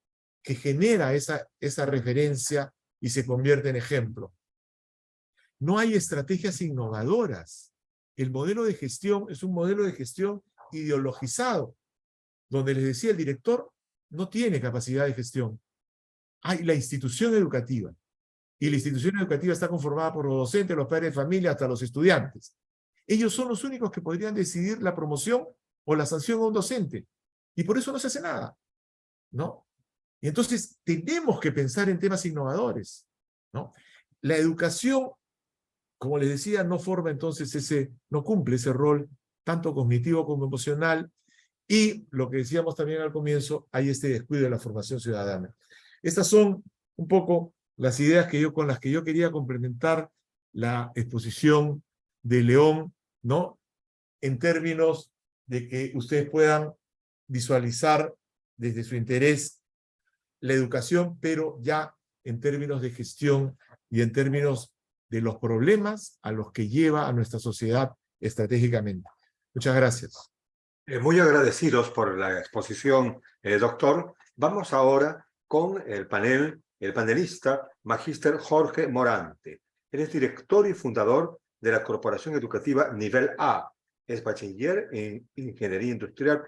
que genera esa referencia y se convierte en ejemplo? No hay estrategias innovadoras. El modelo de gestión es un modelo de gestión ideologizado, donde les decía el director no tiene capacidad de gestión. Hay la institución educativa, y la institución educativa está conformada por los docentes, los padres de familia, hasta los estudiantes. Ellos son los únicos que podrían decidir la promoción o la sanción a un docente, y por eso no se hace nada, ¿no? Y entonces tenemos que pensar en temas innovadores, ¿no? La educación, como les decía, no forma entonces no cumple ese rol tanto cognitivo como emocional, y lo que decíamos también al comienzo, hay este descuido de la formación ciudadana. Estas son un poco las ideas con las que yo quería complementar la exposición de León, ¿no?, en términos de que ustedes puedan visualizar desde su interés la educación, pero ya en términos de gestión y en términos de los problemas a los que lleva a nuestra sociedad estratégicamente. Muchas gracias. Muy agradecidos por la exposición, doctor. Vamos ahora con el panelista, Magíster Jorge Morante. Él es director y fundador de la Corporación Educativa Nivel A. Es bachiller en Ingeniería Industrial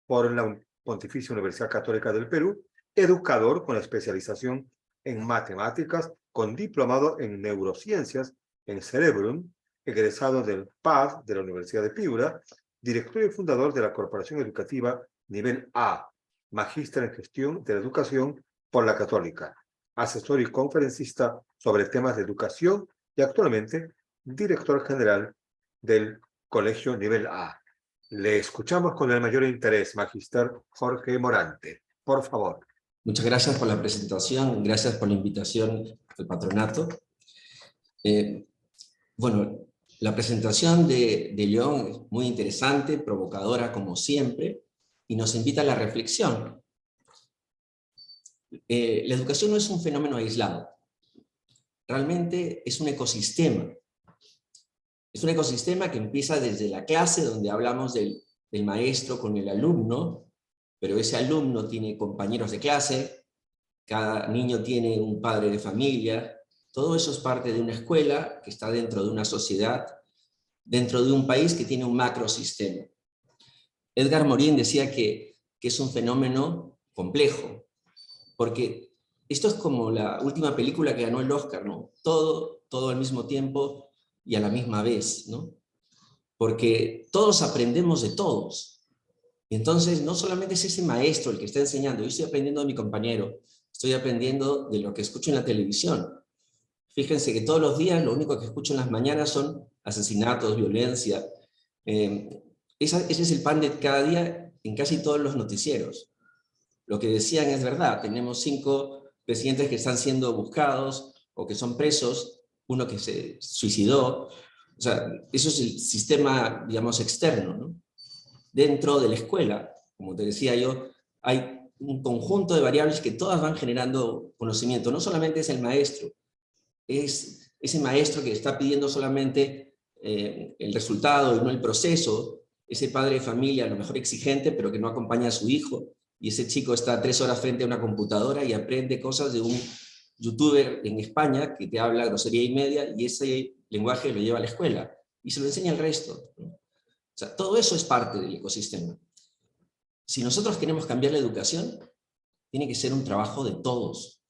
por la Pontificia Universidad Católica del Perú, educador con especialización en matemáticas, con diplomado en neurociencias en Cerebrum, egresado del PAD de la Universidad de Piura, director y fundador de la Corporación Educativa Nivel A, magíster en gestión de la educación por la Católica, asesor y conferencista sobre temas de educación y actualmente director general del Colegio Nivel A. Le escuchamos con el mayor interés, magíster Jorge Morante. Por favor. Muchas gracias por la presentación, gracias por la invitación al patronato. Bueno, la presentación de León es muy interesante, provocadora como siempre, y nos invita a la reflexión. La educación no es un fenómeno aislado, realmente es un ecosistema. Es un ecosistema que empieza desde la clase, donde hablamos del maestro con el alumno, pero ese alumno tiene compañeros de clase, cada niño tiene un padre de familia, todo eso es parte de una escuela que está dentro de una sociedad, dentro de un país que tiene un macrosistema. Edgar Morin decía que es un fenómeno complejo, porque esto es como la última película que ganó el Oscar, ¿no? Todo al mismo tiempo y a la misma vez, ¿no? Porque todos aprendemos de todos. Entonces, no solamente es ese maestro el que está enseñando, yo estoy aprendiendo de mi compañero, estoy aprendiendo de lo que escucho en la televisión. Fíjense que todos los días lo único que escucho en las mañanas son asesinatos, violencia. Ese es el pan de cada día en casi todos los noticieros. Lo que decían es verdad, tenemos 5 presidentes que están siendo buscados o que son presos, uno que se suicidó, O sea, eso es el sistema, digamos, externo, ¿no? Dentro de la escuela, como te decía yo, hay un conjunto de variables que todas van generando conocimiento. No solamente es el maestro, es ese maestro que está pidiendo solamente el resultado y no el proceso, ese padre de familia a lo mejor exigente, pero que no acompaña a su hijo, y ese chico está 3 horas frente a una computadora y aprende cosas de un youtuber en España que te habla grosería y media, y ese lenguaje lo lleva a la escuela, y se lo enseña al resto, ¿no? O sea, todo eso es parte del ecosistema. Si nosotros queremos cambiar la educación, tiene que ser un trabajo de todos.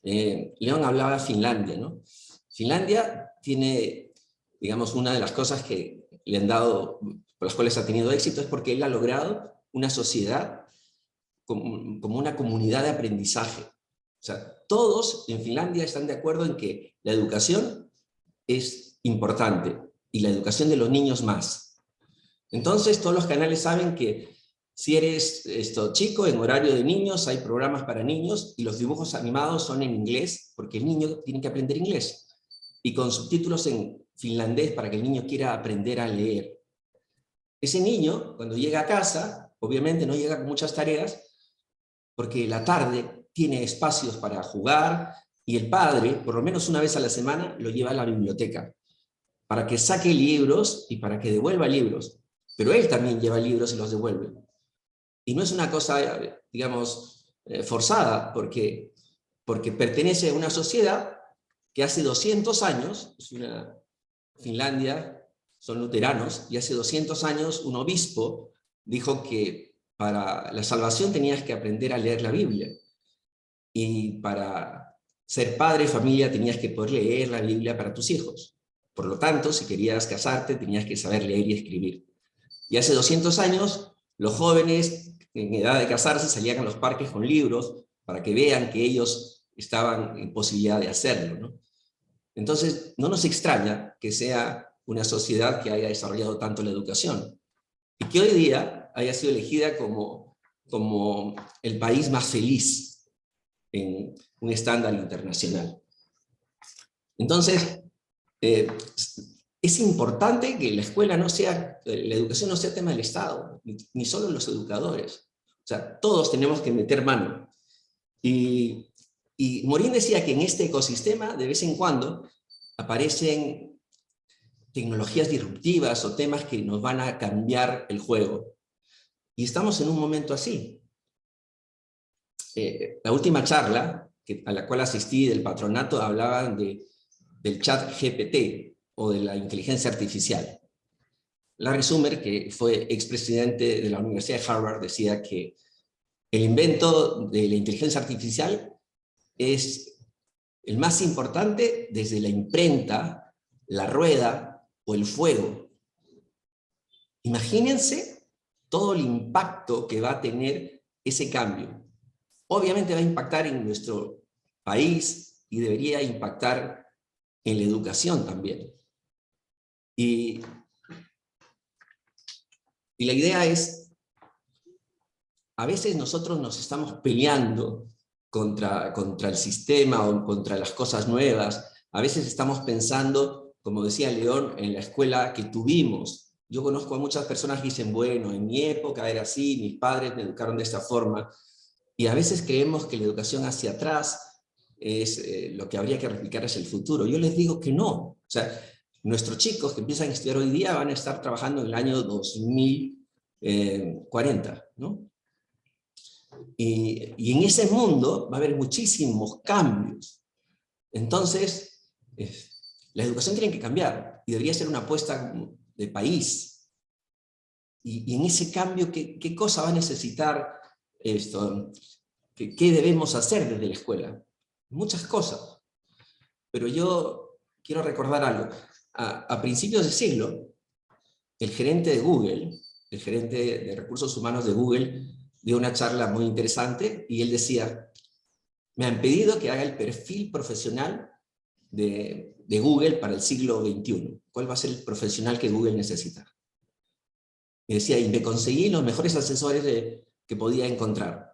León hablaba de Finlandia, ¿no? Finlandia tiene, digamos, una de las cosas que le han dado, por las cuales ha tenido éxito, es porque él ha logrado una sociedad como una comunidad de aprendizaje. O sea, todos en Finlandia están de acuerdo en que la educación es importante, y la educación de los niños más. Entonces, todos los canales saben que si eres chico, en horario de niños, hay programas para niños, y los dibujos animados son en inglés, porque el niño tiene que aprender inglés, y con subtítulos en finlandés para que el niño quiera aprender a leer. Ese niño, cuando llega a casa, obviamente no llega con muchas tareas, porque la tarde tiene espacios para jugar, y el padre, por lo menos una vez a la semana, lo lleva a la biblioteca, para que saque libros y para que devuelva libros. Pero él también lleva libros y los devuelve. Y no es una cosa, digamos, forzada, porque pertenece a una sociedad que hace 200 años, Finlandia son luteranos, y hace 200 años un obispo dijo que para la salvación tenías que aprender a leer la Biblia. Y para ser padre de familia tenías que poder leer la Biblia para tus hijos. Por lo tanto, si querías casarte, tenías que saber leer y escribir. Y hace 200 años, los jóvenes en edad de casarse salían a los parques con libros para que vean que ellos estaban en posibilidad de hacerlo, ¿no? Entonces, no nos extraña que sea una sociedad que haya desarrollado tanto la educación, y que hoy día haya sido elegida como el país más feliz en un estándar internacional. Entonces, es importante que la escuela no sea, la educación no sea tema del Estado, ni solo los educadores. O sea, todos tenemos que meter mano. Y Morín decía que en este ecosistema, de vez en cuando, aparecen tecnologías disruptivas o temas que nos van a cambiar el juego. Y estamos en un momento así. La última charla a la cual asistí del patronato hablaban del chat GPT, o de la inteligencia artificial. Larry Summers, que fue expresidente de la Universidad de Harvard, decía que el invento de la inteligencia artificial es el más importante desde la imprenta, la rueda o el fuego. Imagínense todo el impacto que va a tener ese cambio. Obviamente va a impactar en nuestro país y debería impactar en la educación también. Y la idea es, a veces nosotros nos estamos peleando contra el sistema o contra las cosas nuevas. A veces estamos pensando, como decía León, en la escuela que tuvimos. Yo conozco a muchas personas que dicen, bueno, en mi época era así, mis padres me educaron de esta forma. Y a veces creemos que la educación hacia atrás es lo que habría que replicar hacia el futuro. Yo les digo que no. O sea, nuestros chicos que empiezan a estudiar hoy día van a estar trabajando en el año 2040, ¿no? Y en ese mundo va a haber muchísimos cambios. Entonces, la educación tiene que cambiar, y debería ser una apuesta de país. Y en ese cambio, ¿qué cosa va a necesitar esto? ¿Qué debemos hacer desde la escuela? Muchas cosas. Pero yo quiero recordar algo. A principios de siglo, el gerente de Google, el gerente de recursos humanos de Google, dio una charla muy interesante, y él decía, me han pedido que haga el perfil profesional de Google para el siglo XXI. ¿Cuál va a ser el profesional que Google necesita? Y decía, y me conseguí los mejores asesores que podía encontrar.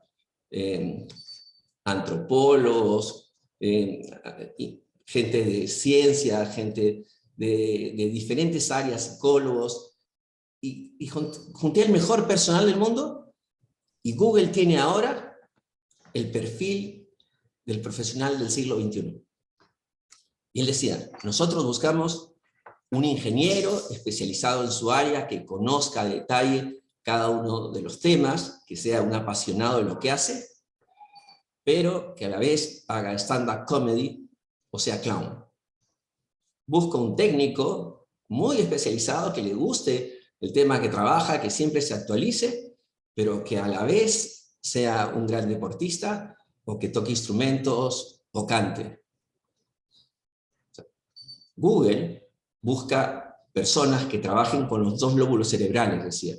Antropólogos, gente de ciencia, gente de diferentes áreas, psicólogos, y junté el mejor personal del mundo, y Google tiene ahora el perfil del profesional del siglo XXI. Y él decía, nosotros buscamos un ingeniero especializado en su área, que conozca a detalle cada uno de los temas, que sea un apasionado de lo que hace, pero que a la vez haga stand-up comedy, o sea, clown. Busca un técnico muy especializado que le guste el tema que trabaja, que siempre se actualice, pero que a la vez sea un gran deportista, o que toque instrumentos, o cante. Google busca personas que trabajen con los dos lóbulos cerebrales, decía,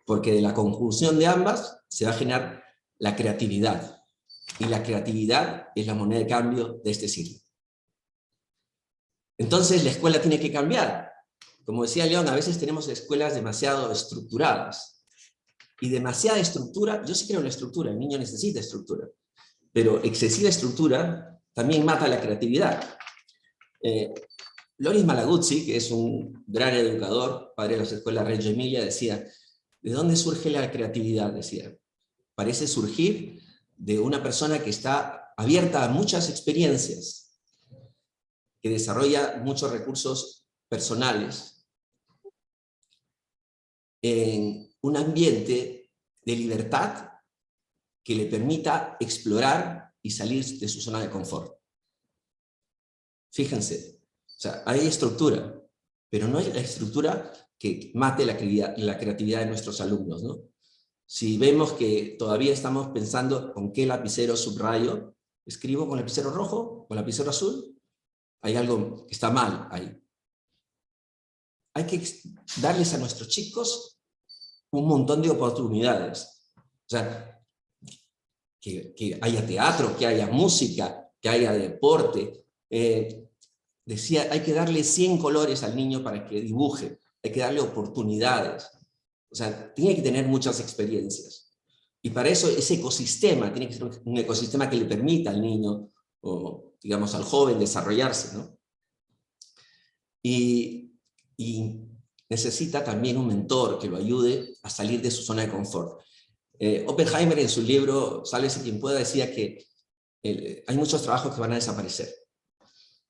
porque de la conjunción de ambas se va a generar la creatividad. Y la creatividad es la moneda de cambio de este siglo. Entonces la escuela tiene que cambiar. Como decía León, a veces tenemos escuelas demasiado estructuradas. Y demasiada estructura, yo sí creo en la estructura, el niño necesita estructura. Pero excesiva estructura también mata la creatividad. Loris Malaguzzi, que es un gran educador, padre de las escuelas Reggio Emilia, decía, ¿de dónde surge la creatividad? Decía, parece surgir de una persona que está abierta a muchas experiencias, que desarrolla muchos recursos personales, en un ambiente de libertad que le permita explorar y salir de su zona de confort. Fíjense, o sea, hay estructura, pero no hay la estructura que mate la creatividad de nuestros alumnos, ¿no? Si vemos que todavía estamos pensando con qué lapicero subrayo, escribo con lapicero rojo, con lapicero azul, hay algo que está mal ahí. Hay que darles a nuestros chicos un montón de oportunidades. O sea, que haya teatro, que haya música, que haya deporte. Decía, hay que darle 100 colores al niño para que dibuje, hay que darle oportunidades. O sea, tiene que tener muchas experiencias. Y para eso ese ecosistema tiene que ser un ecosistema que le permita al niño, o digamos al joven, desarrollarse, ¿no? Y necesita también un mentor que lo ayude a salir de su zona de confort. Oppenheimer en su libro Sálvese quien pueda decía que hay muchos trabajos que van a desaparecer,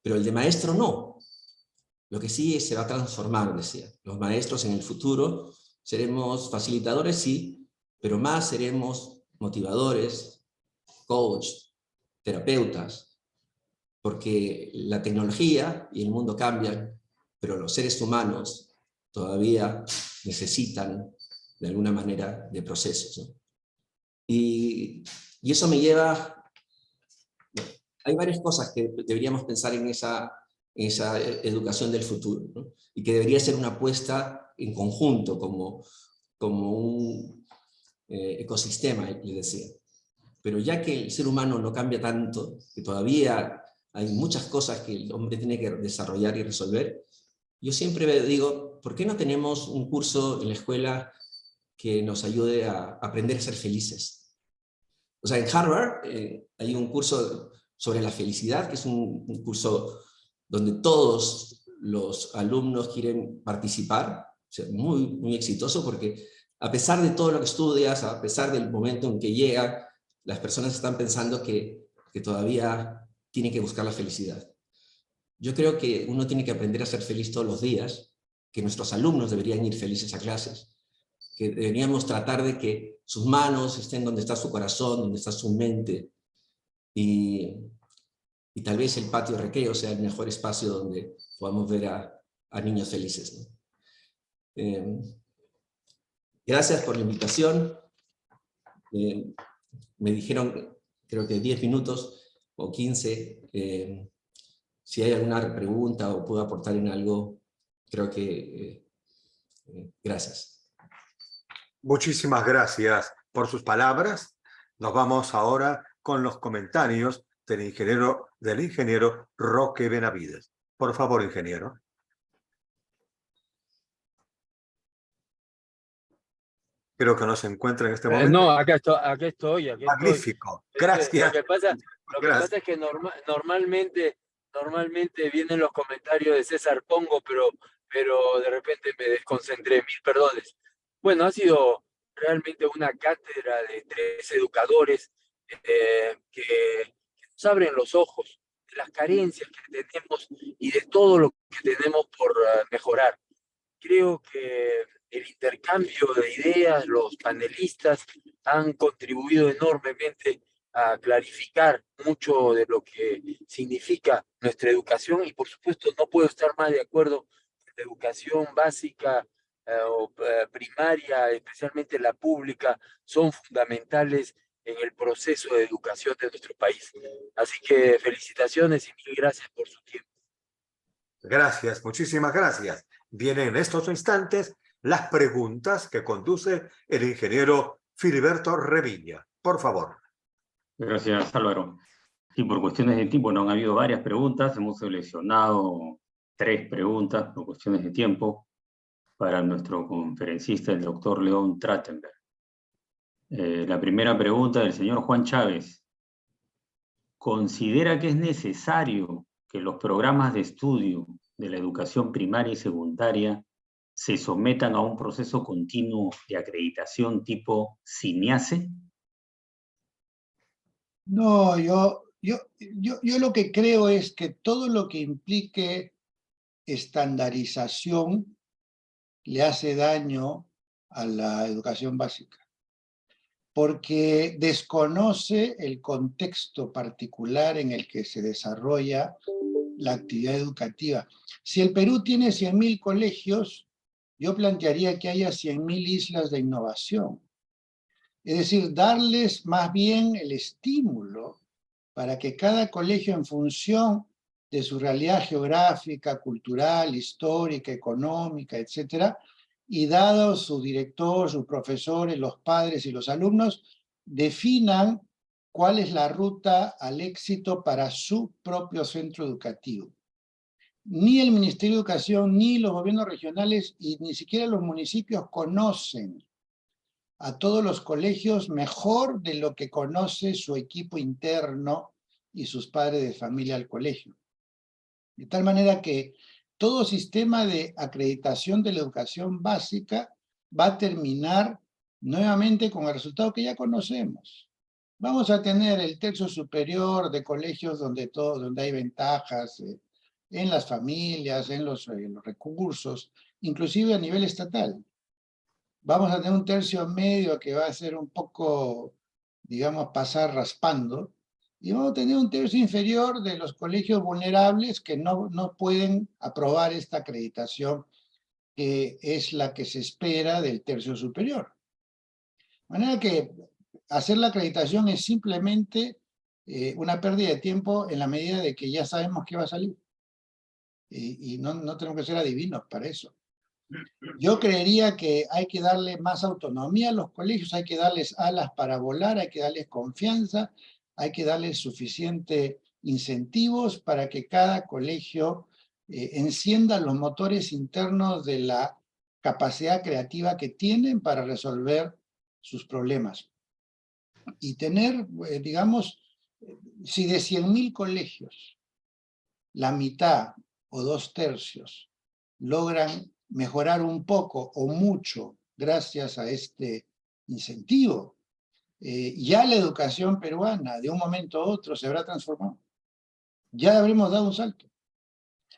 pero el de maestro no. Lo que sí se va a transformar, decía. Los maestros en el futuro seremos facilitadores, sí, pero más seremos motivadores, coach, terapeutas, porque la tecnología y el mundo cambian, pero los seres humanos todavía necesitan, de alguna manera, de procesos, ¿no? Y eso me lleva... Hay varias cosas que deberíamos pensar en esa educación del futuro, ¿no? Y que debería ser una apuesta en conjunto, como un ecosistema, les decía. Pero ya que el ser humano no cambia tanto, que todavía hay muchas cosas que el hombre tiene que desarrollar y resolver, yo siempre digo, ¿por qué no tenemos un curso en la escuela que nos ayude a aprender a ser felices? O sea, en Harvard hay un curso sobre la felicidad, que es un curso donde todos los alumnos quieren participar, o sea, muy, muy exitoso, porque a pesar de todo lo que estudias, a pesar del momento en que llega, las personas están pensando que todavía tienen que buscar la felicidad. Yo creo que uno tiene que aprender a ser feliz todos los días, que nuestros alumnos deberían ir felices a clases, que deberíamos tratar de que sus manos estén donde está su corazón, donde está su mente, y tal vez el patio de recreo sea el mejor espacio donde podamos ver a niños felices, ¿no? Gracias por la invitación. Me dijeron, creo que 10 minutos o 15. Si hay alguna pregunta o puedo aportar en algo, creo que... gracias. Muchísimas gracias por sus palabras. Nos vamos ahora con los comentarios del ingeniero Roque Benavides. Por favor, ingeniero. Creo que no se encuentra en este momento. No, acá estoy. Magnífico. Gracias. Lo que pasa es que normalmente Normalmente vienen los comentarios de César Pongo, pero de repente me desconcentré, mil perdones. Bueno, ha sido realmente una cátedra de 3 educadores que nos abren los ojos de las carencias que tenemos y de todo lo que tenemos por mejorar. Creo que el intercambio de ideas, los panelistas han contribuido enormemente a clarificar mucho de lo que significa nuestra educación y por supuesto no puedo estar más de acuerdo que la educación básica o primaria, especialmente la pública, son fundamentales en el proceso de educación de nuestro país. Así que felicitaciones y mil gracias por su tiempo. Gracias, muchísimas gracias. Vienen en estos instantes las preguntas que conduce el ingeniero Filiberto Revilla. Por favor. Gracias, Álvaro. Y por cuestiones de tiempo no han habido varias preguntas. Hemos seleccionado 3 preguntas por cuestiones de tiempo para nuestro conferencista, el doctor León Trachtenberg. La primera pregunta del señor Juan Chávez. ¿Considera que es necesario que los programas de estudio de la educación primaria y secundaria se sometan a un proceso continuo de acreditación tipo SINIACE? No, yo lo que creo es que todo lo que implique estandarización le hace daño a la educación básica, porque desconoce el contexto particular en el que se desarrolla la actividad educativa. Si el Perú tiene 100.000 colegios, yo plantearía que haya 100.000 islas de innovación. Es decir, darles más bien el estímulo para que cada colegio, en función de su realidad geográfica, cultural, histórica, económica, etcétera, y dado su director, sus profesores, los padres y los alumnos, definan cuál es la ruta al éxito para su propio centro educativo. Ni el Ministerio de Educación, ni los gobiernos regionales, y ni siquiera los municipios conocen a todos los colegios mejor de lo que conoce su equipo interno y sus padres de familia al colegio. De tal manera que todo sistema de acreditación de la educación básica va a terminar nuevamente con el resultado que ya conocemos. Vamos a tener el tercio superior de colegios donde hay ventajas en las familias, en los recursos, inclusive a nivel estatal. Vamos a tener un tercio medio que va a ser un poco, digamos, pasar raspando, y vamos a tener un tercio inferior de los colegios vulnerables que no pueden aprobar esta acreditación, que es la que se espera del tercio superior. De manera que hacer la acreditación es simplemente una pérdida de tiempo en la medida de que ya sabemos qué va a salir. Y no tenemos que ser adivinos para eso. Yo creería que hay que darle más autonomía a los colegios, hay que darles alas para volar, hay que darles confianza, hay que darles suficientes incentivos para que cada colegio encienda los motores internos de la capacidad creativa que tienen para resolver sus problemas. Y tener, digamos, si de 100.000 colegios, la mitad o 2/3 logran mejorar un poco o mucho gracias a este incentivo, ya la educación peruana de un momento a otro se habrá transformado. Ya habremos dado un salto.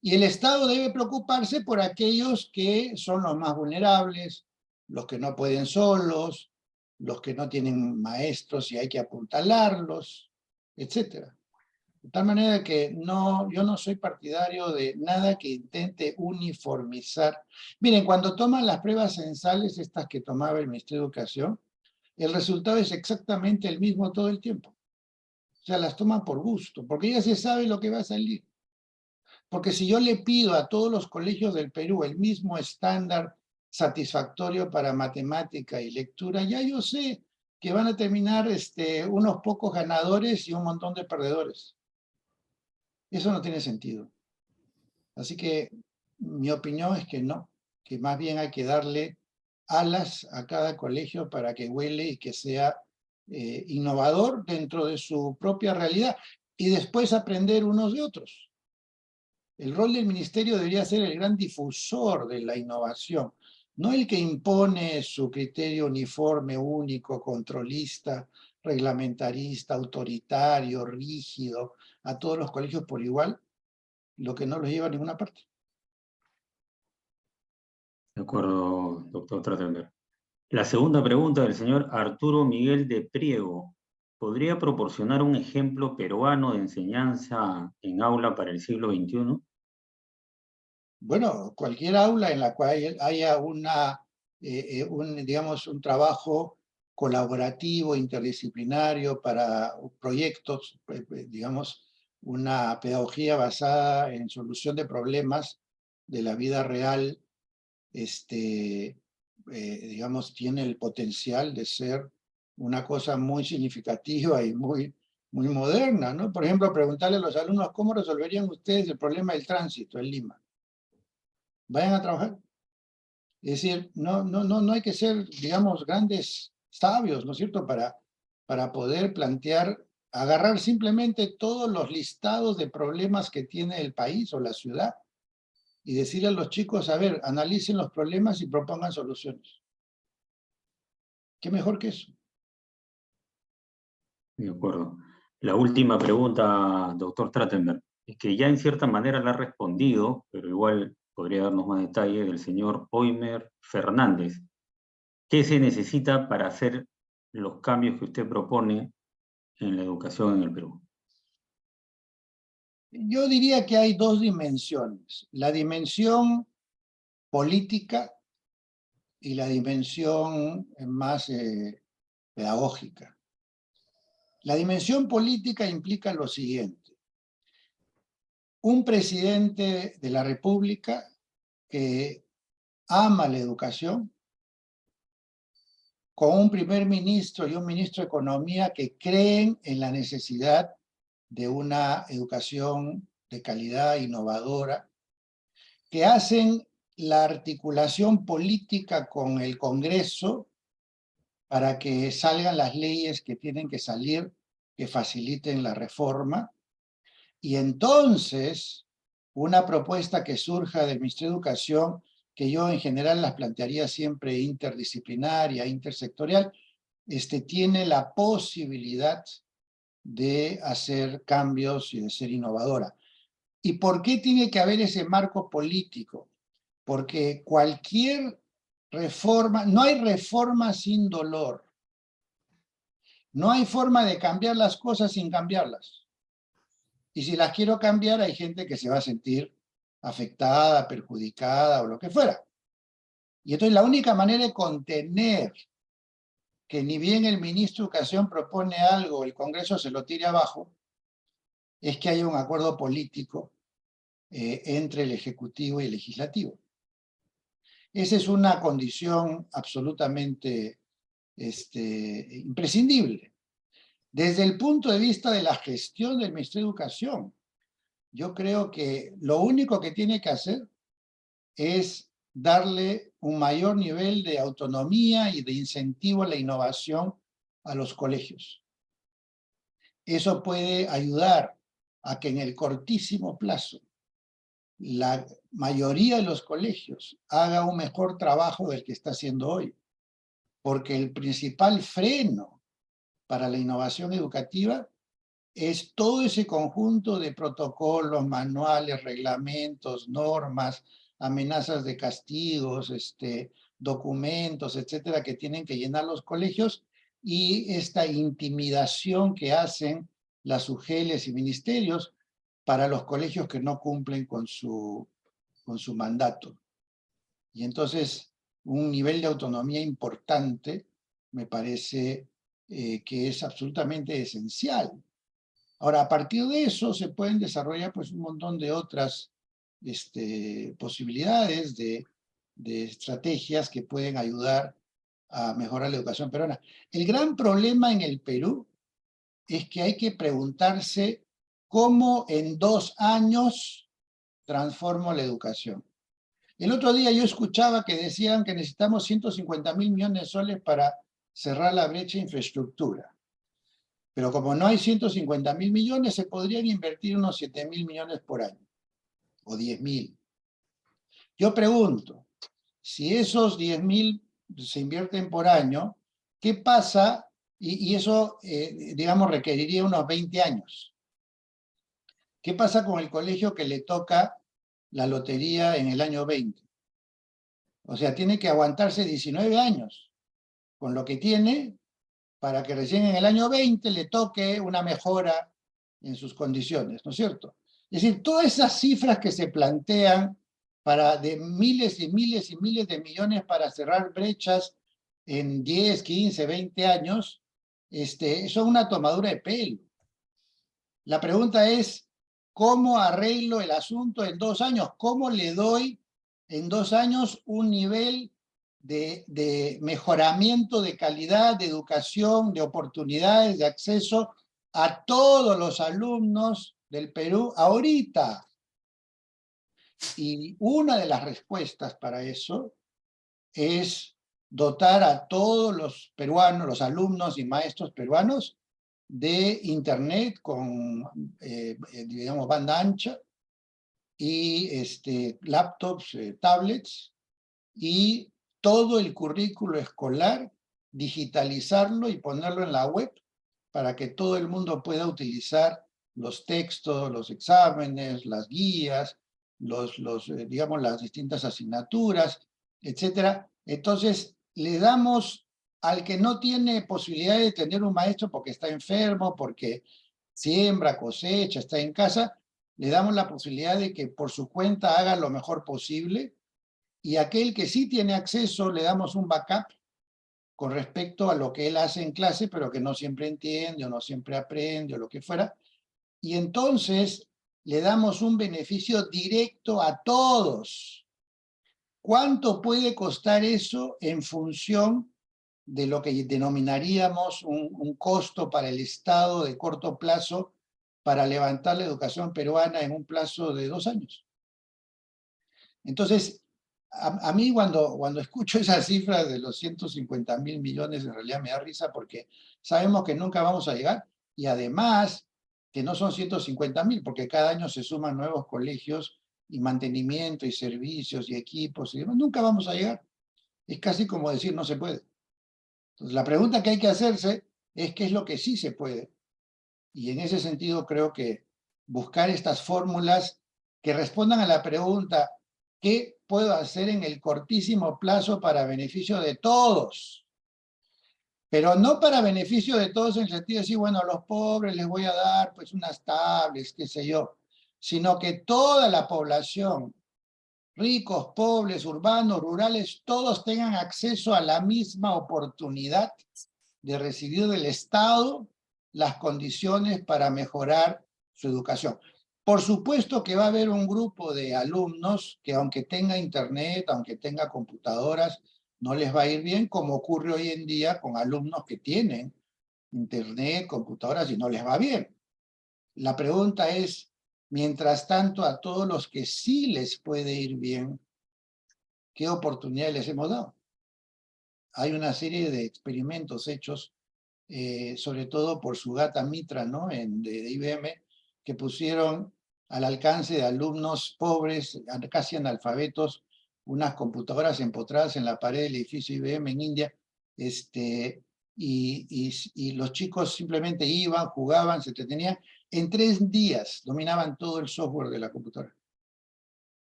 Y el Estado debe preocuparse por aquellos que son los más vulnerables, los que no pueden solos, los que no tienen maestros y hay que apuntalarlos, etc. De tal manera que yo no soy partidario de nada que intente uniformizar. Miren, cuando toman las pruebas censales, estas que tomaba el Ministerio de Educación, el resultado es exactamente el mismo todo el tiempo. O sea, las toman por gusto, porque ya se sabe lo que va a salir. Porque si yo le pido a todos los colegios del Perú el mismo estándar satisfactorio para matemática y lectura, ya yo sé que van a terminar unos pocos ganadores y un montón de perdedores. Eso no tiene sentido. Así que mi opinión es que no, que más bien hay que darle alas a cada colegio para que huele y que sea innovador dentro de su propia realidad y después aprender unos de otros. El rol del ministerio debería ser el gran difusor de la innovación, no el que impone su criterio uniforme, único, controlista, reglamentarista, autoritario, rígido, a todos los colegios por igual, lo que no los lleva a ninguna parte. De acuerdo, doctor Trachtenberg. La segunda pregunta del señor Arturo Miguel de Priego. ¿Podría proporcionar un ejemplo peruano de enseñanza en aula para el siglo XXI? Bueno, cualquier aula en la cual haya digamos, un trabajo colaborativo, interdisciplinario para proyectos, digamos, una pedagogía basada en solución de problemas de la vida real, digamos, tiene el potencial de ser una cosa muy significativa y muy moderna, ¿no? Por ejemplo, preguntarle a los alumnos cómo resolverían ustedes el problema del tránsito en Lima. Vayan a trabajar. Es decir, no hay que ser, digamos, grandes sabios, ¿no es cierto?, para poder plantear, agarrar simplemente todos los listados de problemas que tiene el país o la ciudad y decirle a los chicos, a ver, analicen los problemas y propongan soluciones. ¿Qué mejor que eso? De acuerdo. La última pregunta, doctor Trachtenberg, es que ya en cierta manera la ha respondido, pero igual podría darnos más detalle, del señor Oimer Fernández. ¿Qué se necesita para hacer los cambios que usted propone en la educación en el Perú? Yo diría que hay dos dimensiones. La dimensión política y la dimensión más pedagógica. La dimensión política implica lo siguiente. Un presidente de la República que ama la educación, con un primer ministro y un ministro de Economía que creen en la necesidad de una educación de calidad innovadora, que hacen la articulación política con el Congreso para que salgan las leyes que tienen que salir, que faciliten la reforma, y entonces una propuesta que surja del Ministerio de Educación, que yo en general las plantearía siempre interdisciplinaria, intersectorial, tiene la posibilidad de hacer cambios y de ser innovadora. ¿Y por qué tiene que haber ese marco político? Porque cualquier reforma, no hay reforma sin dolor. No hay forma de cambiar las cosas sin cambiarlas. Y si las quiero cambiar, hay gente que se va a sentir afectada, perjudicada o lo que fuera. Y entonces la única manera de contener que ni bien el ministro de Educación propone algo, el Congreso se lo tire abajo, es que haya un acuerdo político entre el Ejecutivo y el Legislativo. Esa es una condición absolutamente imprescindible. Desde el punto de vista de la gestión del Ministerio de Educación, yo creo que lo único que tiene que hacer es darle un mayor nivel de autonomía y de incentivo a la innovación a los colegios. Eso puede ayudar a que en el cortísimo plazo la mayoría de los colegios haga un mejor trabajo del que está haciendo hoy, porque el principal freno para la innovación educativa es todo ese conjunto de protocolos, manuales, reglamentos, normas, amenazas de castigos, documentos, etcétera, que tienen que llenar los colegios, y esta intimidación que hacen las UGELes y ministerios para los colegios que no cumplen con su mandato. Y entonces, un nivel de autonomía importante me parece que es absolutamente esencial. Ahora, a partir de eso se pueden desarrollar pues, un montón de otras posibilidades de estrategias que pueden ayudar a mejorar la educación peruana. El gran problema en el Perú es que hay que preguntarse cómo en 2 años transformo la educación. El otro día yo escuchaba que decían que necesitamos 150.000 millones de soles para cerrar la brecha de infraestructura. Pero como no hay 150.000 millones, se podrían invertir unos 7.000 millones por año. o 10.000. Yo pregunto, si esos 10.000 se invierten por año, ¿qué pasa? Y eso, digamos, requeriría unos 20 años. ¿Qué pasa con el colegio que le toca la lotería en el año 20? O sea, tiene que aguantarse 19 años con lo que tiene para que recién en el año 20 le toque una mejora en sus condiciones, ¿no es cierto? Es decir, todas esas cifras que se plantean de miles y miles y miles de millones para cerrar brechas en 10, 15, 20 años, son una tomadura de pelo. La pregunta es, ¿cómo arreglo el asunto en 2 años? ¿Cómo le doy en 2 años un nivel de mejoramiento de calidad, de educación, de oportunidades, de acceso a todos los alumnos del Perú ahorita? Y una de las respuestas para eso es dotar a todos los peruanos, los alumnos y maestros peruanos, de internet con, digamos, banda ancha y laptops, tablets, y todo el currículo escolar, digitalizarlo y ponerlo en la web para que todo el mundo pueda utilizar los textos, los exámenes, las guías, digamos, las distintas asignaturas, etcétera. Entonces, le damos al que no tiene posibilidad de tener un maestro porque está enfermo, porque siembra, cosecha, está en casa, le damos la posibilidad de que por su cuenta haga lo mejor posible, y aquel que sí tiene acceso le damos un backup con respecto a lo que él hace en clase, pero que no siempre entiende o no siempre aprende o lo que fuera, y entonces le damos un beneficio directo a todos. ¿Cuánto puede costar eso en función de lo que denominaríamos un costo para el Estado de corto plazo para levantar la educación peruana en un plazo de 2 años? Entonces, a mí cuando escucho esas cifras de los 150.000 millones, en realidad me da risa porque sabemos que nunca vamos a llegar, y además que no son 150.000, porque cada año se suman nuevos colegios y mantenimiento y servicios y equipos y demás. Nunca vamos a llegar. Es casi como decir no se puede. Entonces, la pregunta que hay que hacerse es qué es lo que sí se puede. Y en ese sentido creo que buscar estas fórmulas que respondan a la pregunta, ¿qué puedo hacer en el cortísimo plazo para beneficio de todos? Pero no para beneficio de todos en el sentido de decir, bueno, a los pobres les voy a dar pues unas tablets, qué sé yo, sino que toda la población, ricos, pobres, urbanos, rurales, todos tengan acceso a la misma oportunidad de recibir del Estado las condiciones para mejorar su educación. Por supuesto que va a haber un grupo de alumnos que aunque tenga internet, aunque tenga computadoras, no les va a ir bien, como ocurre hoy en día con alumnos que tienen internet, computadoras y no les va bien. La pregunta es, mientras tanto, a todos los que sí les puede ir bien, ¿qué oportunidades les hemos dado? Hay una serie de experimentos hechos, sobre todo por Sugata Mitra, ¿no? de IBM, que pusieron al alcance de alumnos pobres, casi analfabetos, unas computadoras empotradas en la pared del edificio IBM en India, y los chicos simplemente iban, jugaban, se entretenían. En 3 días dominaban todo el software de la computadora.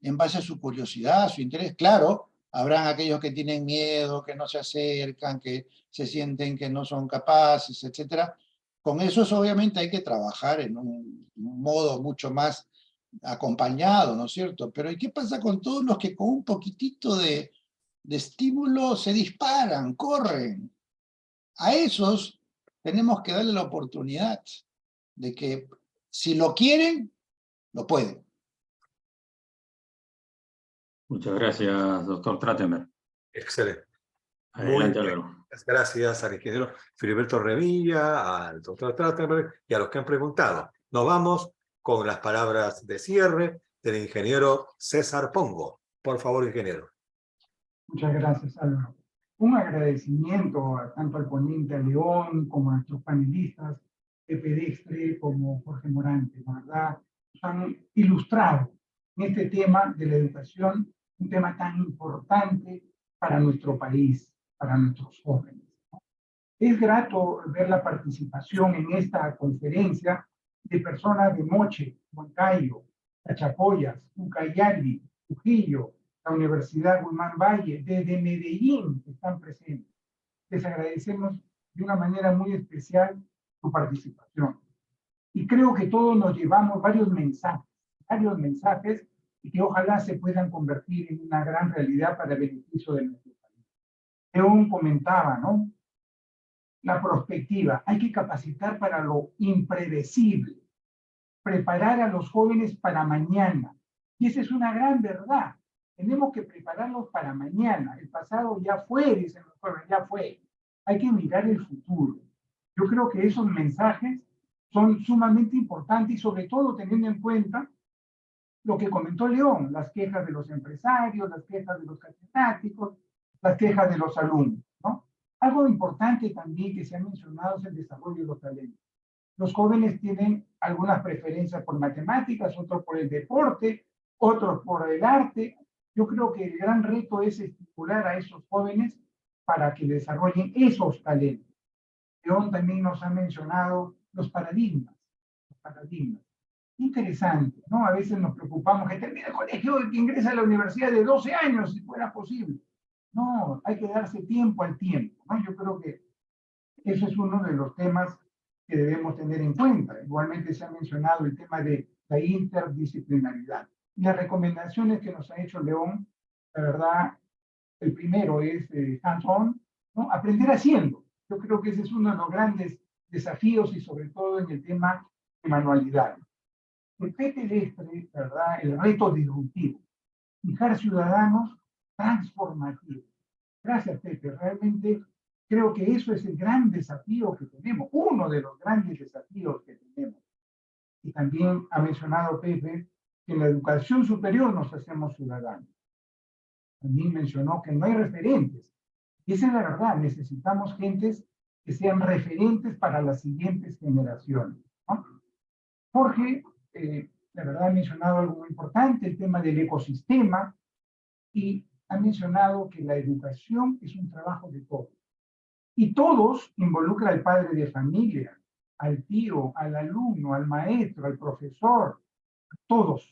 En base a su curiosidad, a su interés, claro, habrán aquellos que tienen miedo, que no se acercan, que se sienten que no son capaces, etc. Con esos obviamente hay que trabajar en un modo mucho más acompañado, ¿no es cierto? Pero ¿y qué pasa con todos los que con un poquitito de estímulo se disparan, corren? A esos tenemos que darle la oportunidad de que si lo quieren, lo pueden. Muchas gracias, doctor Trachtenberg. Excelente. Adelante, Muy bien. Álvaro. Gracias al ingeniero Filiberto Revilla, al doctor Trachtenberg y a los que han preguntado. Nos vamos con las palabras de cierre del ingeniero César Pongo. Por favor, ingeniero. Muchas gracias, Álvaro. Un agradecimiento tanto al ponente León como a nuestros panelistas, Pepe Dextre como Jorge Morante. La verdad nos han ilustrado en este tema de la educación, un tema tan importante para nuestro país, para nuestros jóvenes. Es grato ver la participación en esta conferencia de personas de Moche, Huancayo, Cachapoyas, Ucayali, Trujillo, la Universidad Guzmán Valle, desde Medellín están presentes. Les agradecemos de una manera muy especial su participación. Y creo que todos nos llevamos varios mensajes y que ojalá se puedan convertir en una gran realidad para el beneficio de nuestro país. León comentaba, ¿no? La perspectiva, hay que capacitar para lo impredecible, preparar a los jóvenes para mañana. Y esa es una gran verdad. Tenemos que prepararlos para mañana. El pasado ya fue, dicen los jóvenes, ya fue. Hay que mirar el futuro. Yo creo que esos mensajes son sumamente importantes y sobre todo teniendo en cuenta lo que comentó León, las quejas de los empresarios, las quejas de los catedráticos, las quejas de los alumnos, ¿no? Algo importante también que se ha mencionado es el desarrollo de los talentos. Los jóvenes tienen algunas preferencias por matemáticas, otros por el deporte, otros por el arte. Yo creo que el gran reto es estimular a esos jóvenes para que desarrollen esos talentos. León también nos ha mencionado los paradigmas. Interesante, ¿no? A veces nos preocupamos que termine el colegio y que ingrese a la universidad de 12 años, si fuera posible. No, hay que darse tiempo al tiempo, ¿no? Yo creo que eso es uno de los temas que debemos tener en cuenta. Igualmente se ha mencionado el tema de la interdisciplinaridad. Y las recomendaciones que nos ha hecho León, la verdad, el primero es hands-on, ¿no? Aprender haciendo. Yo creo que ese es uno de los grandes desafíos y sobre todo en el tema de manualidades. El pedestre, ¿verdad? El reto disruptivo. Fijar ciudadanos transformativos. Gracias, Pepe. Realmente creo que eso es el gran desafío que tenemos, uno de los grandes desafíos que tenemos. Y también ha mencionado Pepe que en la educación superior nos hacemos ciudadanos. También mencionó que no hay referentes. Y esa es la verdad, necesitamos gentes que sean referentes para las siguientes generaciones, ¿no? Jorge, la verdad ha mencionado algo muy importante, el tema del ecosistema, y ha mencionado que la educación es un trabajo de todos. Y todos involucra al padre de familia, al tío, al alumno, al maestro, al profesor, todos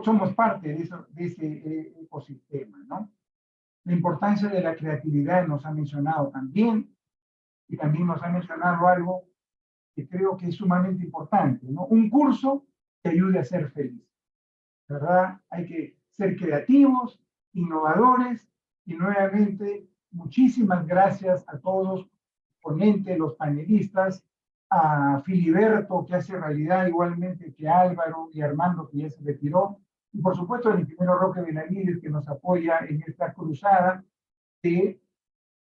somos parte de ese ecosistema, ¿no? La importancia de la creatividad nos ha mencionado también, y también nos ha mencionado algo que creo que es sumamente importante, ¿no? Un curso que ayude a ser feliz, ¿verdad? Hay que ser creativos, innovadores, y nuevamente, muchísimas gracias a todos, ponentes, los panelistas, a Filiberto, que hace realidad igualmente que Álvaro y Armando, que ya se retiró, y por supuesto el ingeniero Roque Benavides, que nos apoya en esta cruzada de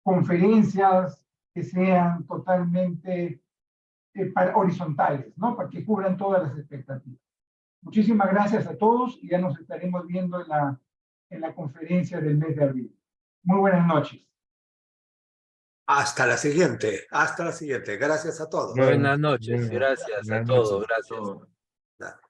conferencias que sean totalmente horizontales, ¿no? Para que cubran todas las expectativas. Muchísimas gracias a todos y ya nos estaremos viendo en la conferencia del mes de abril. Muy buenas noches. Hasta la siguiente. Gracias a todos. Buenas noches, gracias a todos, gracias.